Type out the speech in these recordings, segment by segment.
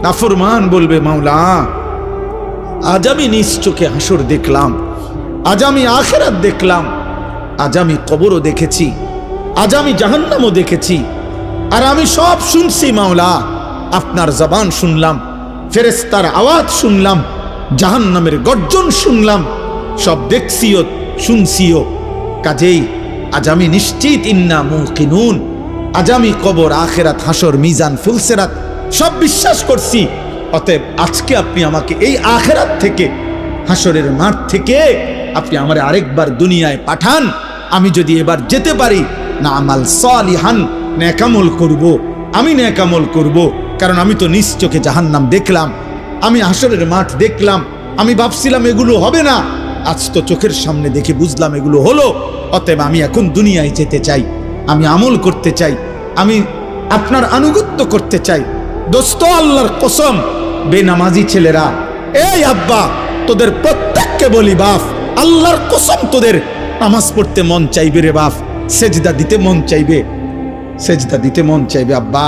নাফরমান বলবে, মাওলা আজ আমি নিজ চোখে হাসর দেখলাম, আজ আমি আখিরাত দেখলাম, আজ আমি কবরও দেখেছি, আজ আমি জাহান্নামও দেখেছি, আর আমি সব শুনছি মাওলা। আপনার জবান শুনলাম, ফেরেশতার আওয়াজ শুনলাম, জাহান্নামের গর্জন শুনলাম, সব দেখছিও শুনছিও। কাজেই আজ আমি নিশ্চিত, ইন্না মুকিনুন, আজ আমি কবর, আখিরাত, হাসর, মিজান, ফুলসিরাত সব বিশ্বাস করছি। অতএব আজকে আপনি আমাকে এই আখিরাত থেকে, হাসরের মাঠ থেকে আপনি আমারে আরেকবার দুনিয়ায় পাঠান। আমি যদি এবার যেতে পারি, না আমাল সালিহান, নেকামল করব, আমি নেকামল করব। কারণ আমি তো নিজ চোখে জাহান্নাম দেখলাম, আমি হাসরের মাঠ দেখলাম, আমি ভাবছিলাম এগুলো হবে না, আজ তো চোখের সামনে দেখে বুঝলাম এগুলো হলো। অতএব আমি এখন দুনিয়ায় যেতে চাই, আমি আমল করতে চাই, আমি আপনার আনুগত্য করতে চাই। দোস্ত, আল্লাহর কসম, বেনামাজি ছেলেরা, এই আব্বা, তোদের প্রত্যেককে বলি বাপ, আল্লাহর কসম তোদের নামাজ পড়তে মন চাইবে রে বাপ, সেজদা দিতে মন চাইবে, সেজদা দিতে মন চাইবে আব্বা।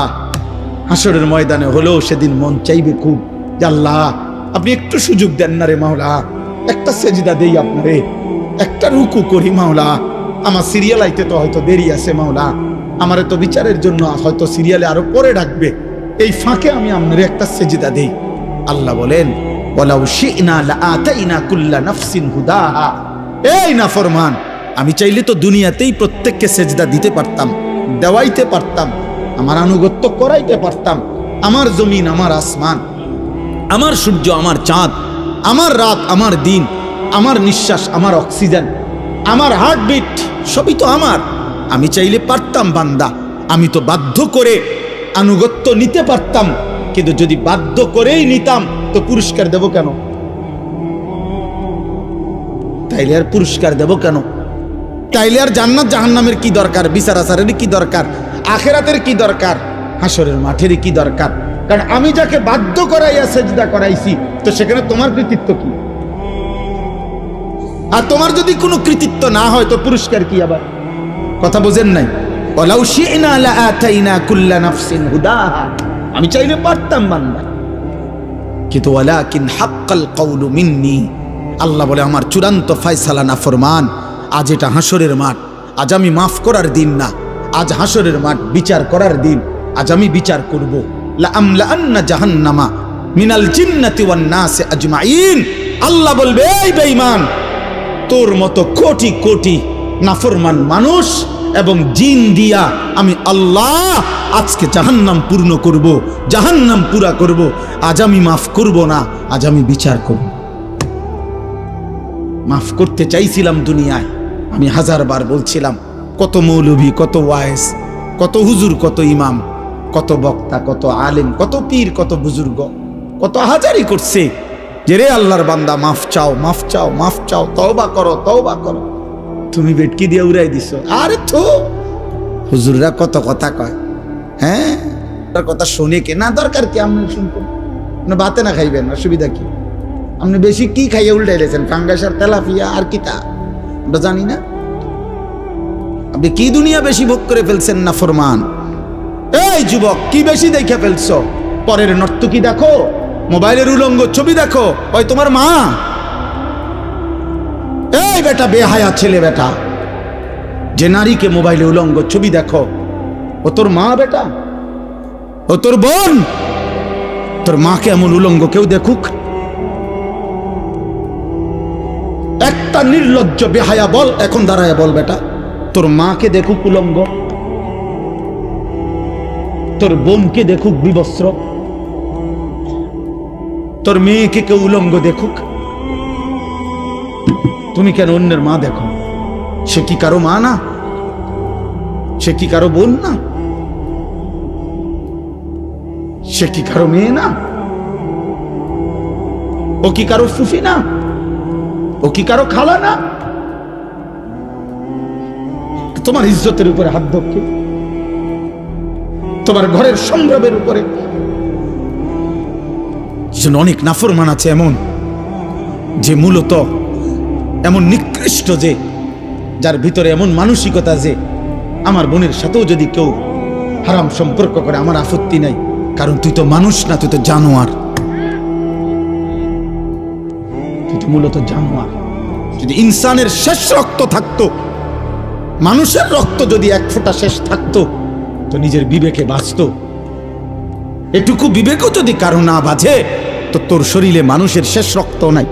হাসরের ময়দানে হলেও সেদিন মন চাইবে খুব, যে আল্লাহ আপনি একটু সুযোগ দেন না রে মাওলা, একটা সেজদা দেই আপনারে, একটা রুকু করি মাওলা। আমার সিরিয়াল আইতে তো হয়তো দেরি আছে মাওলা, আমারে তো বিচারের জন্য হয়তো সিরিয়ালে আরো পরে ডাকবে, এই ফাঁকে আমি আপনারে একটা সেজদা দেই। আল্লাহ বলেন, ওয়ালাউ শি'না লাআতাইনা কুল্লা নাফসিন হুদাহা। এই নাফরমান, আমি চাইলে তো দুনিয়াতেই প্রত্যেককে সেজদা দিতে পারতাম, দেওয়াইতে পারতাম, আমার আনুগত্য করাইতে পারতাম। আমার জমিন, আমার আসমান, আমার সূর্য, আমার চাঁদ, আমার রাত, আমার দিন, আমার নিঃশ্বাস, আমার অক্সিজেন, আমার হার্টবিট, সবই তো আমার। আমি চাইলে পারতাম বান্দা, আমি তো বাধ্য করে আনুগত্য নিতে পারতাম। কিন্তু যদি বাধ্য করেই নিতাম তো পুরস্কার দেব কেন? তাইলে আর পুরস্কার দেব কেন? তাইলে আর জান্নাত জাহান্নামের কি দরকার? বিচার আচারের কি দরকার? আখিরাতের কি দরকার? হাসরের মাঠের কি দরকার? কারণ আমি যাকে বাধ্য করাইয়া সেজদা করাইছি, তো সেখানে তোমার কৃতিত্ব কি? আর তোমার যদি কোনো কৃতিত্ব না হয় তো পুরস্কার কি? আবার কথা বোঝেন নাই? ওয়ালাউ শি'না লাআতাইনা কুল্লা নাফসিন হুদাহা, আমি চাইলে পারতাম বান্দা, কিন্তু ওয়ালাকিন হাক্কাল কওলু মিন্নি, আল্লাহ বলে আমার চূড়ান্ত ফয়সালা নাফরমান। আজ এটা হাসরের মাঠ, আজ আমি মাফ করার দিন না, আজ হাসরের মাঠ বিচার করার দিন। আজ আমি বিচার করব। লাআমলাআন্না জাহান্নামা মিনাল জিন্নাতি ওয়ান নাসি আজমাইন। আল্লাহ বলবে, এই বেঈমান, তোর মতো কোটি কোটি নাফরমান মানুষ এবং জিন দিয়া আমি আল্লাহ আজকে জাহান্নাম পূর্ণ করব, জাহান্নাম পুরা করব। আজ আমি মাফ করব না, আজ আমি বিচার করব। মাফ করতে চাইছিলাম দুনিয়ায়, আমি হাজারবার বলছিলাম, কত মৌলভী, কত ওয়াইজ, কত হুজুর, কত ইমাম, কত বক্তা, কত আলেম, কত পীর, কত বুজুর্গ, কত হাজারি করছে যে রে আল্লাহর বান্দা মাফ চাও, মাফ চাও, মাফ চাও, তওবা করো, তওবা করো। তুমি বেটকি দিয়ে উড়াই দিছো। আরে তো হুজুররা কত কথা কয়, হ্যাঁ, তার কথা শুনে কে না দরকার কি? আপনি শুনবেন না, ভাতে না খাইবেন, অসুবিধা কি? আপনি বেশি কি খাইয়ে উল্টাইলেছেন? ফাঙ্গাস আর তেলাপিয়া আর কি তা আমরা জানি না? আপনি কি দুনিয়া বেশি ভোগ করে ফেলছেন না ফরমান? এই যুবক, কি বেশি দেখে ফেলছো? পরের নর্তকী দেখো, মোবাইলের উলঙ্গ ছবি দেখো, ওই তোমার মা। এই বেটা, বেহায়া ছেলে বেটা, যে নারীকে মোবাইলে উলঙ্গ ছবি দেখো, ও তোর মা বেটা, ও তোর বোন। তোর মাকে এমন উলঙ্গ কেউ দেখুক? একটা নির্লজ্জ বেহায়া বল, এখন দাঁড়ায় বল বেটা, তোর মাকে দেখুক উলঙ্গ, তোর বোনকে দেখুক বিবস্ত্র, তোর মেয়েকে কেউ উলঙ্গ দেখুক, তুমি কেন অন্যের মা দেখো? সে কি কারো মা না? সে কি কারো বোন না? সে কি কারো মেয়ে না? ও কি কারো ফুফি না? ও কি কারো খালা না? তোমার ইজ্জতের উপরে হাত ধরছে, তোমার ঘরের সম্ভ্রমের উপরে। অনেক নাফরমান আছে এমন, যে মূলত এমন নিকৃষ্ট, যে যার ভিতরে এমন মানসিকতা যে আমার বোনের সাথেও যদি কেউ হারাম সম্পর্ক করে আমার আপত্তি নাই, কারণ তুই তো মানুষ না, তুই তো জানোয়ার, তুই তো মূলত জানোয়ার। যদি ইনসানের শেষ রক্ত থাকতো, মানুষের রক্ত যদি এক ফোঁটা শেষ থাকতো, তো নিজের বিবেকে বাঁচত। এটুকু বিবেকও যদি কারো না বাজে, তো তোর শরীরে মানুষের শেষ রক্ত নাই,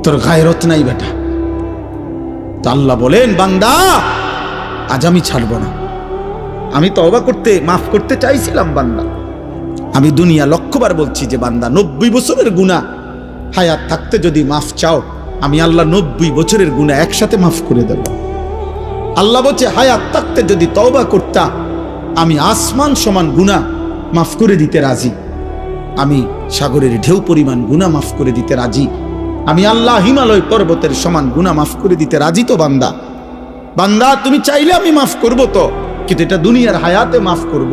তোর গায়রত নাই বেটা। তো আল্লাহ বলেন, বান্দা আজ আমি ছাড়ব না। আমি তওবা করতে, মাফ করতে চাইছিলাম বান্দা। আমি দুনিয়া লক্ষবার বলছি যে বান্দা 90 বছরের গুনাহ হায়াত থাকতে যদি মাফ চাও, আমি আল্লাহ 90 বছরের গুনাহ একসাথে মাফ করে দেব। আল্লাহ বলছে হায়াত থাকতে যদি তওবা করতা, আমি আসমান সমান গুনাহ মাফ করে দিতে রাজি। আমি সাগরের ঢেউ পরিমাণ গুনাহ মাফ করে দিতে রাজি। আমি আল্লাহ হিমালয় পর্বতের সমান গুনাহ মাফ করে দিতে রাজি। তো বান্দা, বান্দা তুমি চাইলে আমি মাফ করব, তো কিন্তু এটা দুনিয়ার হায়াতে মাফ করব।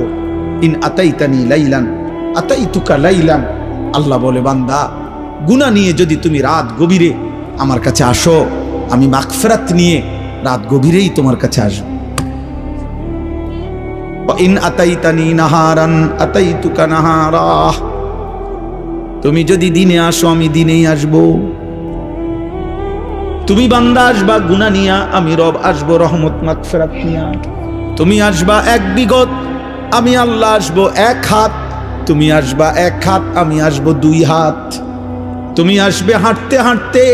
ইন আতাইতানি লাইলান আতাইতুকা লাইলান। আল্লাহ বলে, বান্দা গুনাহ নিয়ে যদি তুমি রাত গভীরে আমার কাছে আসো, আমি মাগফিরাত নিয়ে রাত গভীরেই তোমার কাছে আসব। ইন আতাইতানি নাহারান আতাইতুকা নাহারা। তুমি যদি দিনে আসো, আমি দিনেই আসব। তুমি বান্দা আসবা গুনাহ নিয়া, আমি রব আসবো রহমত মাগফিরাত নিয়া। তুমি আসবা এক বিগত, আমি আল্লাহ আসবো এক হাত। তুমি আসবা এক হাত, আমি আসবো 2 হাত। তুমি আসবে হাঁটতে হাঁটতে,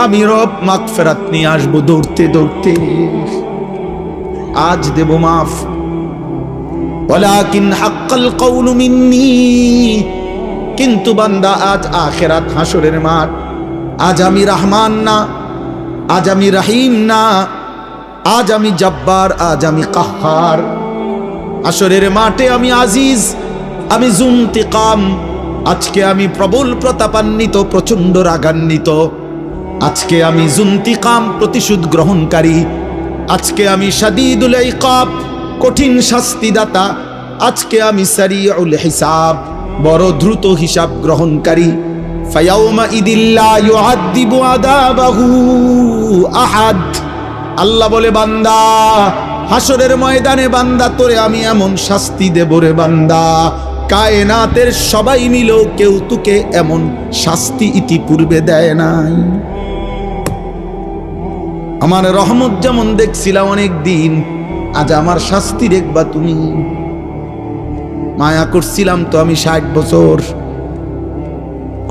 আমি রব মাগফিরাত নিয়ে আসবো দৌড়তে দৌড়তে। আজ দেব মাফ, ওয়ালাকিন হাক্কাল কওলু মিন্নি। কিন্তু বান্দা আজ আখিরাত হাসরের মাঠ। আজ আমি রহমান না, আজ আমি রহিম না, আজ আমি জব্বার, আজ আমি কাহ্হার। হাসরের মাঠে আমি আজিজ, আমি জুনতিকাম। আজকে আমি প্রবল প্রতাপান্বিত, প্রচন্ড রাগান্বিত। আজকে আমি জুনতিকাম, প্রতিশোধ গ্রহণকারী। আজকে আমি শাদীদুল ইকাব, কঠিন শাস্তিদাতা। আজকে আমি সারিউল হিসাব, বড় দ্রুত হিসাব গ্রহণকারী। ফায়াউমা ইদিল্লা ইউআযিবু আযাবাহু আহাদ। আল্লাহ বলে, বান্দা হাসরের ময়দানে বান্দা তোরে আমি এমন শাস্তি দেব রে বান্দা, কায়নাতের সবাই মিলেও কেউ তোকে এমন শাস্তি ইতিপূর্বে দেয় নাই। আমার রহমত যেমন দেখছিলাম অনেক দিন, আজ আমার শাস্তি দেখবা তুমি। মায়া করছিলাম তো আমি 60 বছর।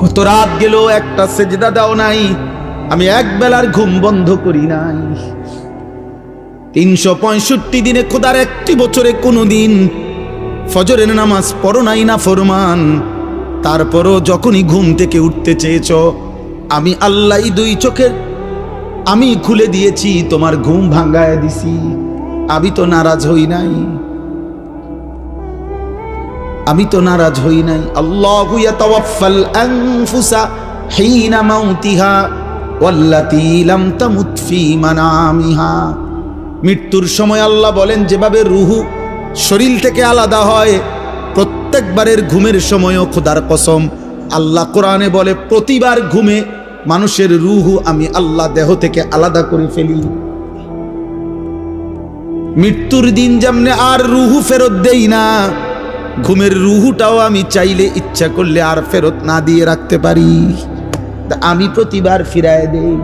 কত রাত গেল, একটা সেজদা দাও নাই, আমি এক বেলার ঘুম বন্ধ করি নাই। 365 দিনে খোদার একটি বছরে কোনোদিন ফজরের নামাজ পড়ো নাই না ফরমান। তারপরও যখনই ঘুম থেকে উঠতে চেয়েছ, আমি আল্লাহ 2 চোখের আমি খুলে দিয়েছি, তোমার ঘুম ভাঙ্গায় দিছি। আমি তো নারাজ হই নাই, আমি তো নারাজ হই নাই। আল্লাহু ইয়াতাওয়াফাল আনফুসা হিনা মাউতিহা ওয়াল্লাতী লাম তামুত ফি মানামিহা। মৃত্যুর সময় আল্লাহ বলেন, যেভাবে রুহু শরীর থেকে আলাদা হয়, প্রত্যেকবারের ঘুমের সময়ও খোদার কসম আল্লাহ কোরআনে বলে, প্রতিবার ঘুমে মানুষের রুহু আমি আল্লাহ দেহ থেকে আলাদা করে ফেলি। মৃত্যুর দিন যেমনে আর রুহু ফেরত দেই না, ঘুমের রুহুটাও আমি চাইলে ইচ্ছা করলে আর ফেরত না দিয়ে রাখতে পারি, আমি প্রতিবার ফিরায় দেই।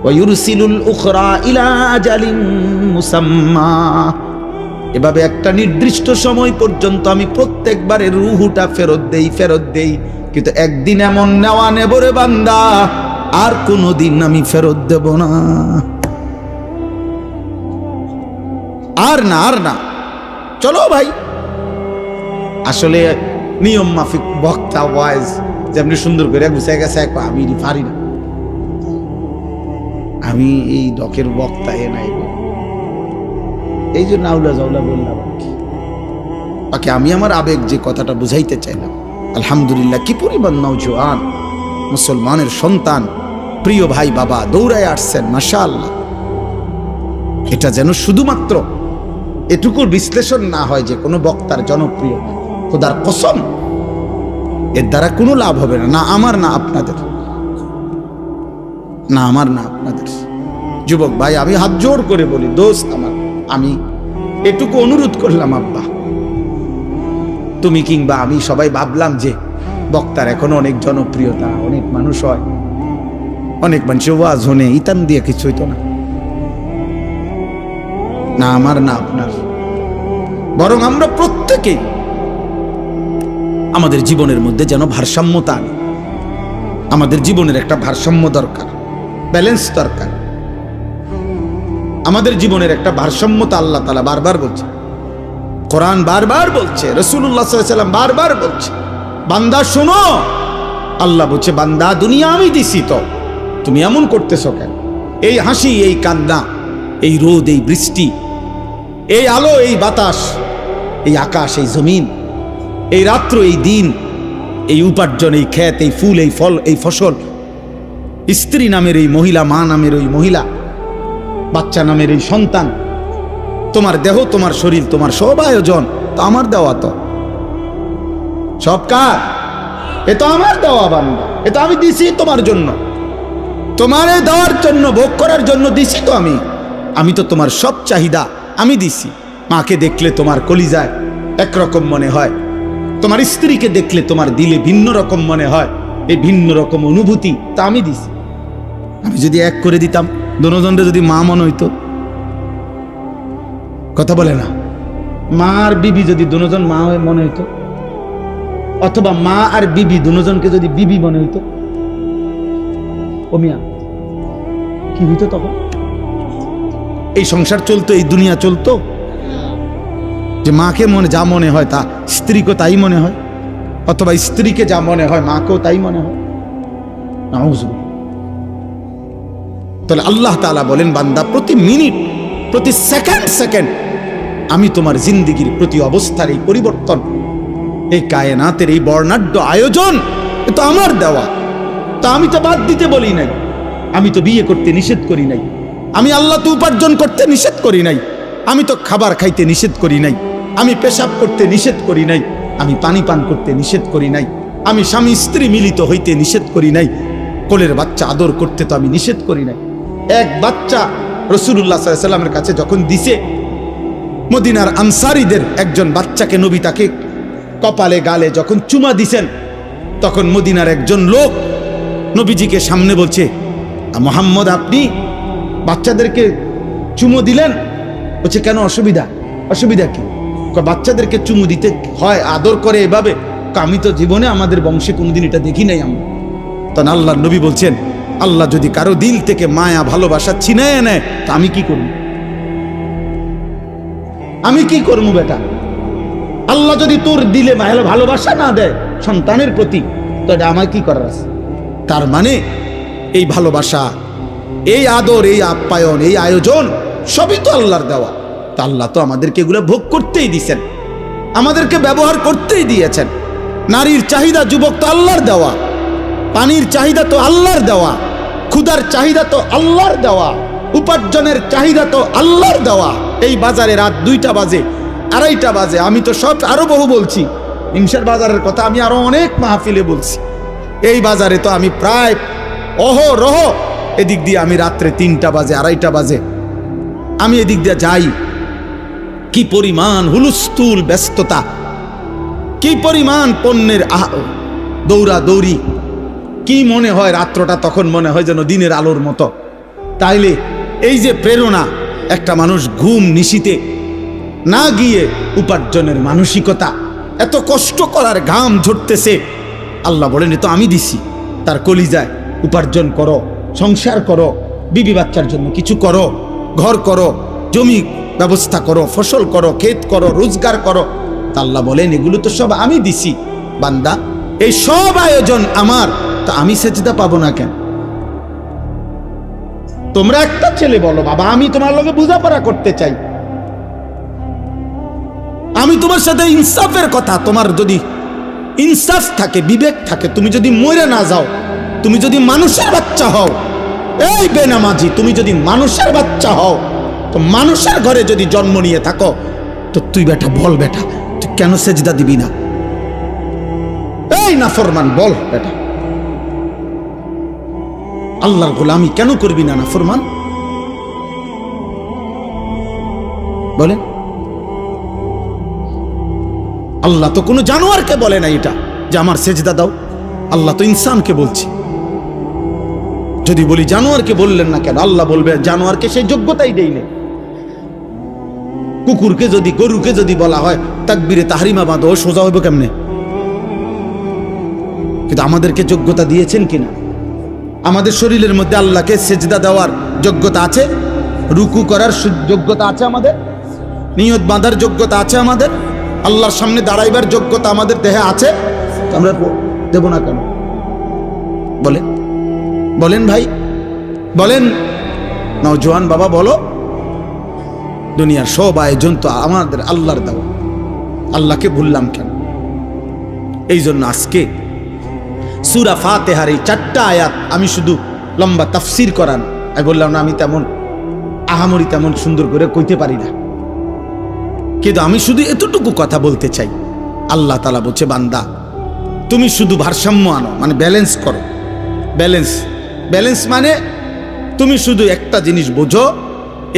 ওয়ায়ুরসিলুল উখরা ইলা আজালিন মুসাম্মা। এভাবে একটা নির্দিষ্ট সময় পর্যন্ত আমি প্রত্যেকবারের রুহুটা ফেরত দেই। কিন্তু একদিন এমন নেওয়া নেব রে বান্দা, আর কোনোদিন আমি ফেরত দেব না। আর না চলো ভাই। আসলে নিয়ম মাফিক বক্তা ওয়াইজ যেমনি সুন্দর করে গুছাই গেছে, আমি পারি না, আমি এই ডকের বক্তা নাই, এই জন্য আউলা জাউলা বললাম। বাকি আমি আমার আবেগ যে কথাটা বুঝাইতে চাইলাম, আলহামদুলিল্লাহ কি পরিমাণ নওজোয়ান মুসলমানের সন্তান, প্রিয় ভাই বাবা দৌড়ায় আসছেন, মাশাআল্লাহ। এটা যেন শুধুমাত্র এটুকুর বিশ্লেষণ না হয় যে কোনো বক্তার জনপ্রিয়, খোদার কসম এর দ্বারা কোনো লাভ হবে না, না আমার না আপনাদের, যুবক ভাই, আমি হাত জোর করে বলি, দোস্ত আমার, আমি এটুকু অনুরোধ করলাম, আব্বা তুমি কিংবা আমি সবাই ভাবলাম যে বক্তার এখন অনেক জনপ্রিয়তা, অনেক মানুষ হয়, অনেক মানুষের ওয়াজ হনে ইতান দিয়ে কিছু হইতো না, না আমার না আপনার, বরং আমরা প্রত্যেকেই আমাদের জীবনের মধ্যে যেন ভারসাম্যতা আনি। আমাদের জীবনের একটা ভারসাম্য দরকার, ব্যালেন্স দরকার। আমাদের জীবনের একটা ভারসাম্যতা আল্লাহ তাআলা বারবার বলছে, কোরআন বারবার বলছে, রাসূলুল্লাহ সাল্লাল্লাহু আলাইহি ওয়াসাল্লাম বারবার বলছে, বান্দা শোনো, আল্লাহ বলছে বান্দা দুনিয়া আমি দিছি, তো তুমি এমন করতেছো কেন? এই হাসি, এই কান্না, এই রোদ, এই বৃষ্টি, এই আলো, এই বাতাস, এই আকাশ, এই জমিন, এই রাত্র, এই দিন, এই উপার্জন, এই ক্ষেত, এই ফুল, এই ফল, এই ফসল, স্ত্রী নামের এই মহিলা, মা নামের ওই মহিলা, বাচ্চা নামের এই সন্তান, তোমার দেহ, তোমার শরীর, তোমার সব আয়োজন তো আমার দেওয়া, তো সব কার? এ তো আমার দেওয়া বান্দা, এ তো আমি দিছি তোমার জন্য, তোমারে দেওয়ার জন্য, ভোগ করার জন্য দিছি তো আমি তো তোমার সব চাহিদা আমি দিছি। মাকে দেখলে তোমার কলিজায় একরকম মনে হয়, তোমার স্ত্রীকে দেখলে তোমার দিলে ভিন্ন রকম মনে হয়, এই ভিন্ন রকম অনুভূতি তা আমি দিছি। আমি যদি এক করে দিতাম, দোনোজনরে যদি মা মনে হইতো, কথা বলে না, মা আর বিবি যদি দোনোজন মা হয়ে মনে হইতো, অথবা মা আর বিবি দোনোজনকে যদি বিবি মনে হইতো, ও মিয়া কি হইতো তখন? এই সংসার চলতো, এই দুনিয়া চলতো, যে মাকে যা মনে হয় তা স্ত্রীকে তাই মনে হয়, অথবা স্ত্রীকে যা মনে হয় মাকেও তাই মনে হয়। নাউযুবিল্লাহ। তাহলে আল্লাহ তাআলা বলেন, বান্দা প্রতি মিনিট, প্রতি সেকেন্ড আমি তোমার জিন্দেগির প্রতি অবস্থার এই পরিবর্তন, এই কায়নাতের এই বর্ণাঢ্য আয়োজন, এ তো আমার দেওয়া। তা আমি তো বাদ দিতে বলি নাই, আমি তো বিয়ে করতে নিষেধ করি নাই, আমি আল্লাহ তো উপার্জন করতে নিষেধ করি নাই, আমি তো খাবার খাইতে নিষেধ করি নাই, আমি পেশাব করতে নিষেধ করি নাই, আমি পানি পান করতে নিষেধ করি নাই, আমি স্বামী স্ত্রী মিলিত হইতে নিষেধ করি নাই, কোলের বাচ্চা আদর করতে তো আমি নিষেধ করি নাই। এক বাচ্চা রাসূলুল্লাহ সাল্লাল্লাহু আলাইহি ওয়াসাল্লামের কাছে যখন দিছে, মদিনার আনসারীদের একজন বাচ্চাকে নবী তাকে কপালে গালে যখন চুমা দিছেন, তখন মদিনার একজন লোক নবীজিকে সামনে বলছে, মুহাম্মদ আপনি বাচ্চাদেরকে চুমো দিলেন? বলছে কেন, অসুবিধা কি? বাচ্চাদেরকে চুমু দিতে হয়, আদর করে এভাবে? আমি তো জীবনে আমাদের বংশে কোনোদিন এটা দেখি নাই আমরা। তখন আল্লাহর নবী বলছেন, আল্লাহ যদি কারো দিল থেকে মায়া ভালোবাসা ছিনায় নেয়, তা আমি কি করব? আমি কি করবো বেটা? আল্লাহ যদি তোর দিলে ভালোবাসা না দেয় সন্তানের প্রতি, তো এটা আমার কি করার আছে? তার মানে এই ভালোবাসা, এই আদর, এই আপ্যায়ন, এই আয়োজন সবই তো আল্লাহর দেওয়া। তা আল্লাহ তো আমাদেরকে এগুলো ভোগ করতেই দিয়েছেন, আমাদেরকে ব্যবহার করতেই দিয়েছেন। নারীর চাহিদা যুবক তো আল্লাহর দেওয়া, পানির চাহিদা তো আল্লাহর দেওয়া, ক্ষুধার চাহিদা তো আল্লাহর দেওয়া, উপার্জনের চাহিদা তো আল্লাহর দেওয়া। এই বাজারে রাত 2টা বাজে, 2:30 বাজে, আমি তো সব আরো বহু বলছি, হিংসার বাজারের কথা আমি আরো অনেক মাহফিলে বলছি। এই বাজারে তো আমি প্রায় অহরহ এদিক দিয়ে আমি রাত্রে 3টা বাজে, 2:30 বাজে আমি এদিক দিয়ে যাই। কি পরিমাণ হুলস্থুল ব্যস্ততা, কি পরিমাণ পণ্যের দৌড়া দৌড়ি, কি মনে হয় রাত্রটা তখন মনে হয় যেন দিনের আলোর মতো। তাইলে এই যে প্রেরণা, একটা মানুষ ঘুম নিশিতে না গিয়ে উপার্জনের মানসিকতা, এত কষ্ট করার ঘাম ঝরতেছে, আল্লাহ বলেন তো আমি দিছি। তার কলিজায় উপার্জন করো, সংসার করো, বিবি বাচ্চার জন্য কিছু করো, ঘর করো, জমি ব্যবস্থা করো, ফসল করো, ক্ষেত করো, রোজগার করো। আল্লাহ বলেন এগুলো তো সব আমি দিছি বান্দা, এই সব আয়োজন আমার, তো আমি সেজদা পাবো না কেন? তোমরা একটা ছেলে বলো, বাবা আমি তোমার লগে বোঝাপড়া করতে চাই, আমি তোমার সাথে ইনসাফের কথা, তোমার যদি ইনসাফ থাকে, বিবেক থাকে, তুমি যদি মরে না যাও, তুমি যদি মানুষের বাচ্চা হও, এই বেনামাজি তুমি যদি মানুষের বাচ্চা হও, তো মানুষের ঘরে যদি জন্ম নিয়ে থাকো, তো তুই বেটা বল, বেটা তুই কেন সেজদা দিবি না? এই নাফরমান বল বেটা, আল্লাহর গোলামি কেন করবি না নাফরমান? বলেন? আল্লাহ তো কোনো জানোয়ারকে বলে না এটা যে আমার সেজদা দাও। আল্লাহ তো ইনসানকে বলছে। যদি বলি জানোয়ারকে বললেন না কেন, আল্লাহ বলবে জানোয়ারকে সেই যোগ্যতাই দেই না। কুকুরকে যদি, গরুকে যদি বলা হয় তাকবীরে তাহরিমা বাঁধো, সোজা হইব কেমনে? কিন্তু আমাদেরকে যোগ্যতা দিয়েছেন কিনা? আমাদের শরীরের মধ্যে আল্লাহকে সেজদা দেওয়ার যোগ্যতা আছে, রুকু করার যোগ্যতা আছে, আমাদের নিয়ত বাঁধার যোগ্যতা আছে, আমাদের আল্লাহর সামনে দাঁড়াইবার যোগ্যতা আমাদের দেহে আছে। আমরা দেব না কেন? বলেন, বলেন ভাই, বলেন নওজোয়ান বাবা, বলো। দুনিয়ার সব আয়োজন তো আমাদের আল্লাহর দেওয়া, আল্লাহকে ভুললাম কেন? এই জন্য আজকে সূরা ফাতিহার এই 4টা আয়াত আমি শুধু লম্বা তাফসির করান, আমি বললাম না আমি তেমন আহামরি তেমন সুন্দর করে কইতে পারি না, কিন্তু আমি শুধু এতটুকু কথা বলতে চাই। আল্লাহ তাআলা বলছে, বান্দা তুমি শুধু ভারসাম্য আনো, মানে ব্যালেন্স করো। ব্যালেন্স, ব্যালেন্স মানে তুমি শুধু একটা জিনিস বোঝো,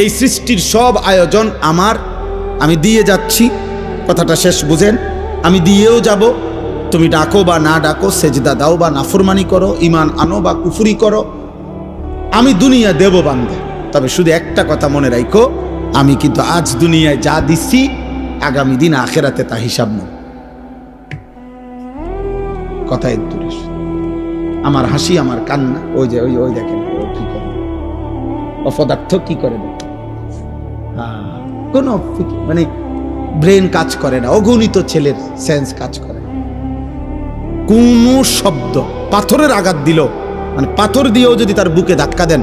এই সৃষ্টির সব আয়োজন আমার, আমি দিয়ে যাচ্ছি। কথাটা শেষ বুঝেন? আমি দিয়েও যাব। তুমি ডাকো বা না ডাকো, সেজদা দাও বা নাফরমানি করো, ঈমান আনো বা কুফরি করো, আমি দুনিয়া দেব বান্দা। তবে শুধু একটা কথা মনে রাখো, আমি কিন্তু আজ দুনিয়ায় যা দিচ্ছি আগামী দিন আখেরাতে তা হিসাব নেই। কথা দূরে, আমার হাসি, আমার কান্না, ওই যে ওই ওই দেখেন কি করে, অপদার্থ কি করে, কোন মানে ব্রেন কাজ করে না, অগণিত ছেলের সেন্স কাজ করে। কোন শব্দ, পাথরের আঘাত দিল, মানে পাথর দিয়েও যদি তার বুকে ধাক্কা দেন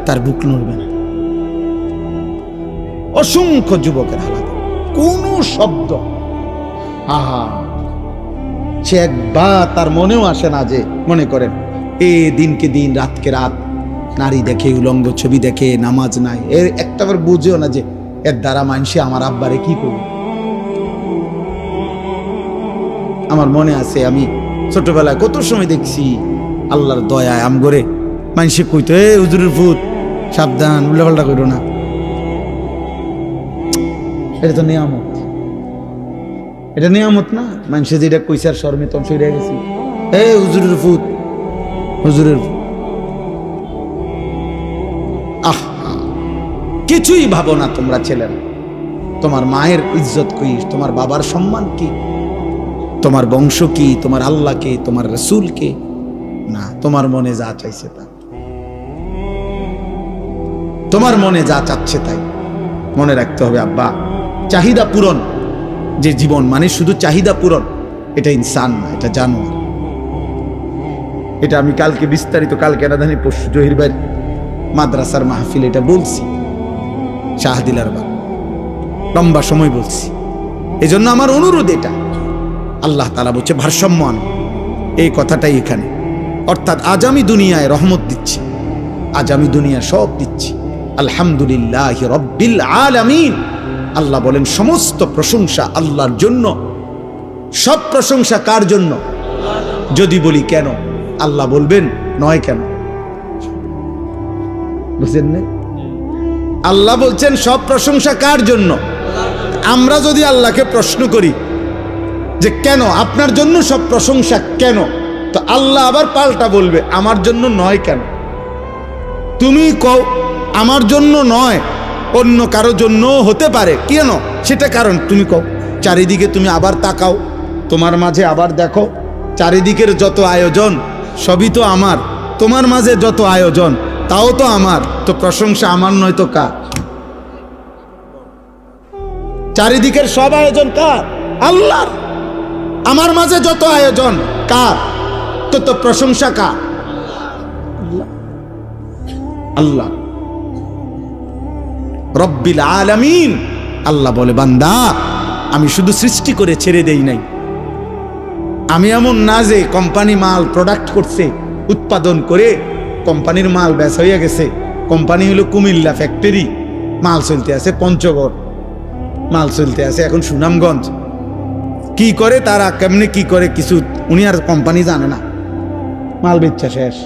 তার বুক নড়বে না। অসংখ্য যুবকের হালাত, কোন শব্দ, আহা, সে একবার তার মনেও আসে না যে, মনে করেন দিনকে দিন, রাতকে রাত নারী দেখে, উলঙ্গ ছবি দেখে, নামাজ নাই, এর একটাবার বুঝেও না যে এর দ্বারা মানুষে আমার আব্বারে কি করবে। আমার মনে আছে আমি ছোটবেলায় কত সময় দেখছি, আল্লাহর দয়ায় আমগরে মানুষে কইতো, হুজুরের ভূত, সাবধান, উল্টাপাল্টা করো না। এটা তো নিয়ামত, এটা নিয়ামত না? মানুষে যেটা কইছে আর শর্মে তখন সরে গেছি, হুজুরের ভূত, হুজুরের ভূত। কিছুই ভাবো না তোমরা ছেলেরা। তোমার মায়ের ইজ্জত কি, তোমার বাবার সম্মান কি, তোমার বংশ কি, তোমার আল্লাহ কে, তোমার রাসূল কে? না, তোমার মনে যা চাইছে তা, তোমার মনে যা চাচ্ছে তাই। মনে রাখতে হবে আব্বা, চাহিদা পূরণ যে জীবন, মানে শুধু চাহিদা পূরণ, এটা ইনসান না, এটা জানোয়ার। এটা আমি কালকে বিস্তারিত, কালকে না জানি পরশু জহির ভাই মাদ্রাসার মাহফিল এটা বলছি, শাহদিলার বা লম্বা সময় বলছি। এই জন্য আমার অনুরোধ এটা, আল্লাহ তাআলা বলছে ভারসাম্য আনো, এই কথাটাই এখানে। অর্থাৎ আজ আমি দুনিয়ায় রহমত দিচ্ছি, আজ আমি দুনিয়া সব দিচ্ছি, আলহামদুলিল্লাহ রব্বিল আলামিন। আল্লাহ বলেন সমস্ত প্রশংসা আল্লাহর জন্য। সব প্রশংসা কার জন্য? যদি বলি কেন, আল্লাহ বলবেন নয় কেন? বুঝলেন না? আল্লাহ বলছেন সব প্রশংসা কার জন্য। আমরা যদি আল্লাহকে প্রশ্ন করি যে কেন, আপনার জন্য সব প্রশংসা কেন, তো আল্লাহ আবার পাল্টা বলবে আমার জন্য নয় কেন। তুমি কও আমার জন্য নয়, অন্য কারো জন্য হতে পারে, কেন সেটা কারণ তুমি কও। চারিদিকে তুমি আবার তাকাও, তোমার মাঝে আবার দেখো, চারিদিকের যত আয়োজন সবই তো আমার, তোমার মাঝে যত আয়োজন তাও তো আমার, তো প্রশংসা আমার নয় তো কার? চারিদিকের সব আয়োজন কার? আল্লাহর। আমার মাঝে যত আয়োজন কার? তো প্রশংসা কার? আল্লাহ রব্বিল আলামিন। আল্লাহ বলে বান্দা আমি শুধু সৃষ্টি করে ছেড়ে দেই নাই, আমি এমন না যে কোম্পানি মাল প্রোডাক্ট করছে, উৎপাদন করে কোম্পানির মাল বেচ হয়ে গেছে। কোম্পানি হলো কুমিল্লা ফ্যাক্টরি, মাল চলতে আছে পঞ্চগড়, মাল চলতে আছে এখন সুনামগঞ্জ। কি করে তারা, কেমনে কি করে কিছু উনি আর কোম্পানি জানে না, মাল বেচা শেষ।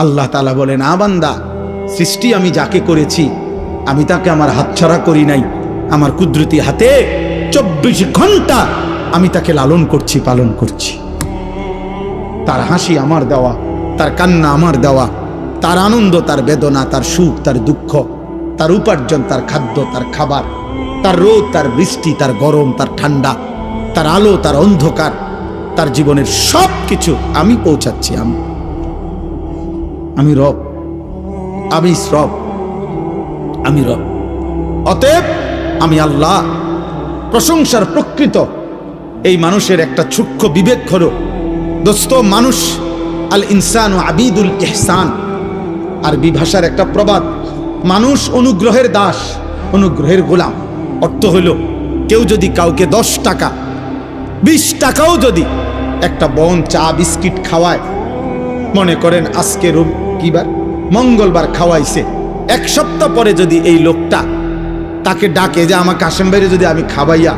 আল্লাহ তাআলা বলে না বান্দা, সৃষ্টি আমি যাকে করেছি আমি তাকে আমার হাতছাড়া করি নাই, আমার কুদরতি হাতে 24 ঘন্টা আমি তাকে লালন করছি, পালন করছি। তার হাসি আমার দেওয়া, তার কান্না আমার দেওয়া, তার আনন্দ, তার বেদনা, তার সুখ, তার দুঃখ, তার উপার্জন, তার খাদ্য, তার খাবার, তার রোদ, তার বৃষ্টি, তার গরম, তার ঠান্ডা, তার আলো, তার অন্ধকার, তার জীবনের সব কিছু আমি পৌঁছাচ্ছি। আমি রব, আমি রব, আমি রব। অতএব আমি আল্লাহ। প্রশংসার প্রকৃত এই মানুষের একটা সূক্ষ্ম বিবেক হলো, দোস্ত, মানুষ আল ইনসান ও আবিদুল ইহসান, আরবি ভাষার একটা প্রবাদ, মানুষ অনুগ্রহের দাস, অনুগ্রহের গোলাম। অর্থ হইল, কেউ যদি কাউকে 10 টাকা 20 টাকাও যদি একটা বন চা বিস্কিট খাওয়ায়, মনে করেন আজকে কিবার মঙ্গলবার খাওয়াইছে, 1 সপ্তাহ পরে যদি এই লোকটা তাকে ডাকে যে আমার কাশেম ভাইরে যদি আমি খাওয়াইয়া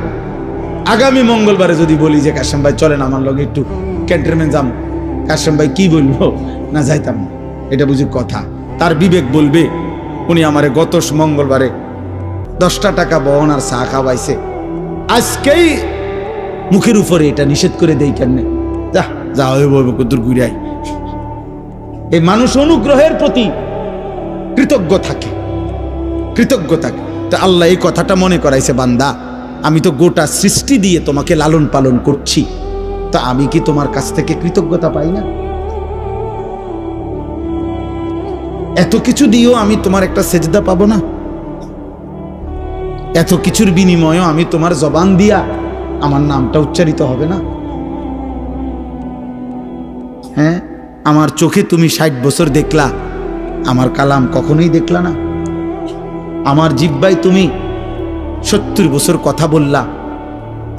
আগামী মঙ্গলবারে যদি বলি যে কাশেম ভাই চলেন আমার লগে একটু ক্যান্টনমেন্ট যাম, কাশেম ভাই কি বলবো, না যাইতাম না, এটা বুঝি কথা? তার বিবেক বলবে উনি আমারে গত মঙ্গলবারে 10টা টাকা বহন আর চা খাওয়াইছে, আজকেই মুখের উপরে এটা নিষেধ করে দেই কেমনে, যা যা কদ্দুর ঘুরাই। এই মানুষ অনুগ্রহের প্রতি কৃতজ্ঞ থাকে, কৃতজ্ঞ থাকে। তো আল্লাহ এই কথাটা মনে করাইছে, বান্দা আমি তো গোটা সৃষ্টি দিয়ে তোমাকে লালন পালন করছি, তা আমি কি তোমার কাছ থেকে কৃতজ্ঞতা পাই না? এত কিছু দিয়েও আমি তোমার একটা সেজদা পাবো না? এত কিছুর বিনিময়েও আমি তোমার জবান দিয়া আমার নামটা উচ্চারিত হবে না? হ্যাঁ, আমার চোখে তুমি 60 বছর দেখলা, আমার কালাম কখনোই দেখলা না। আমার জিহ্বায় তুমি 70 বছর কথা বললা,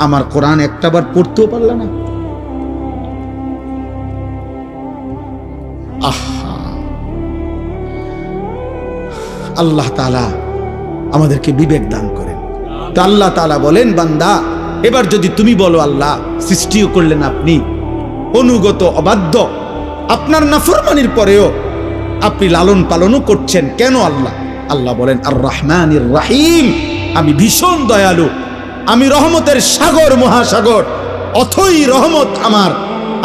আমার কোরআন একটাবার পড়তেও পারলা না। আহা, আল্লাহ তাআলা আমাদেরকে বিবেক দান করেন। তো আল্লাহ তাআলা বলেন, বান্দা এবার যদি তুমি বলো আল্লাহ সৃষ্টিও করলেন আপনি, অনুগত অবাধ্য, আপনার নাফরমানির পরেও আপনি লালন পালনও করছেন কেন আল্লাহ? আল্লাহ বলেন, আর রহমানির রাহিম, আমি ভীষণ দয়ালু, আমি রহমতের সাগর, মহাসাগর, অথই রহমত আমার,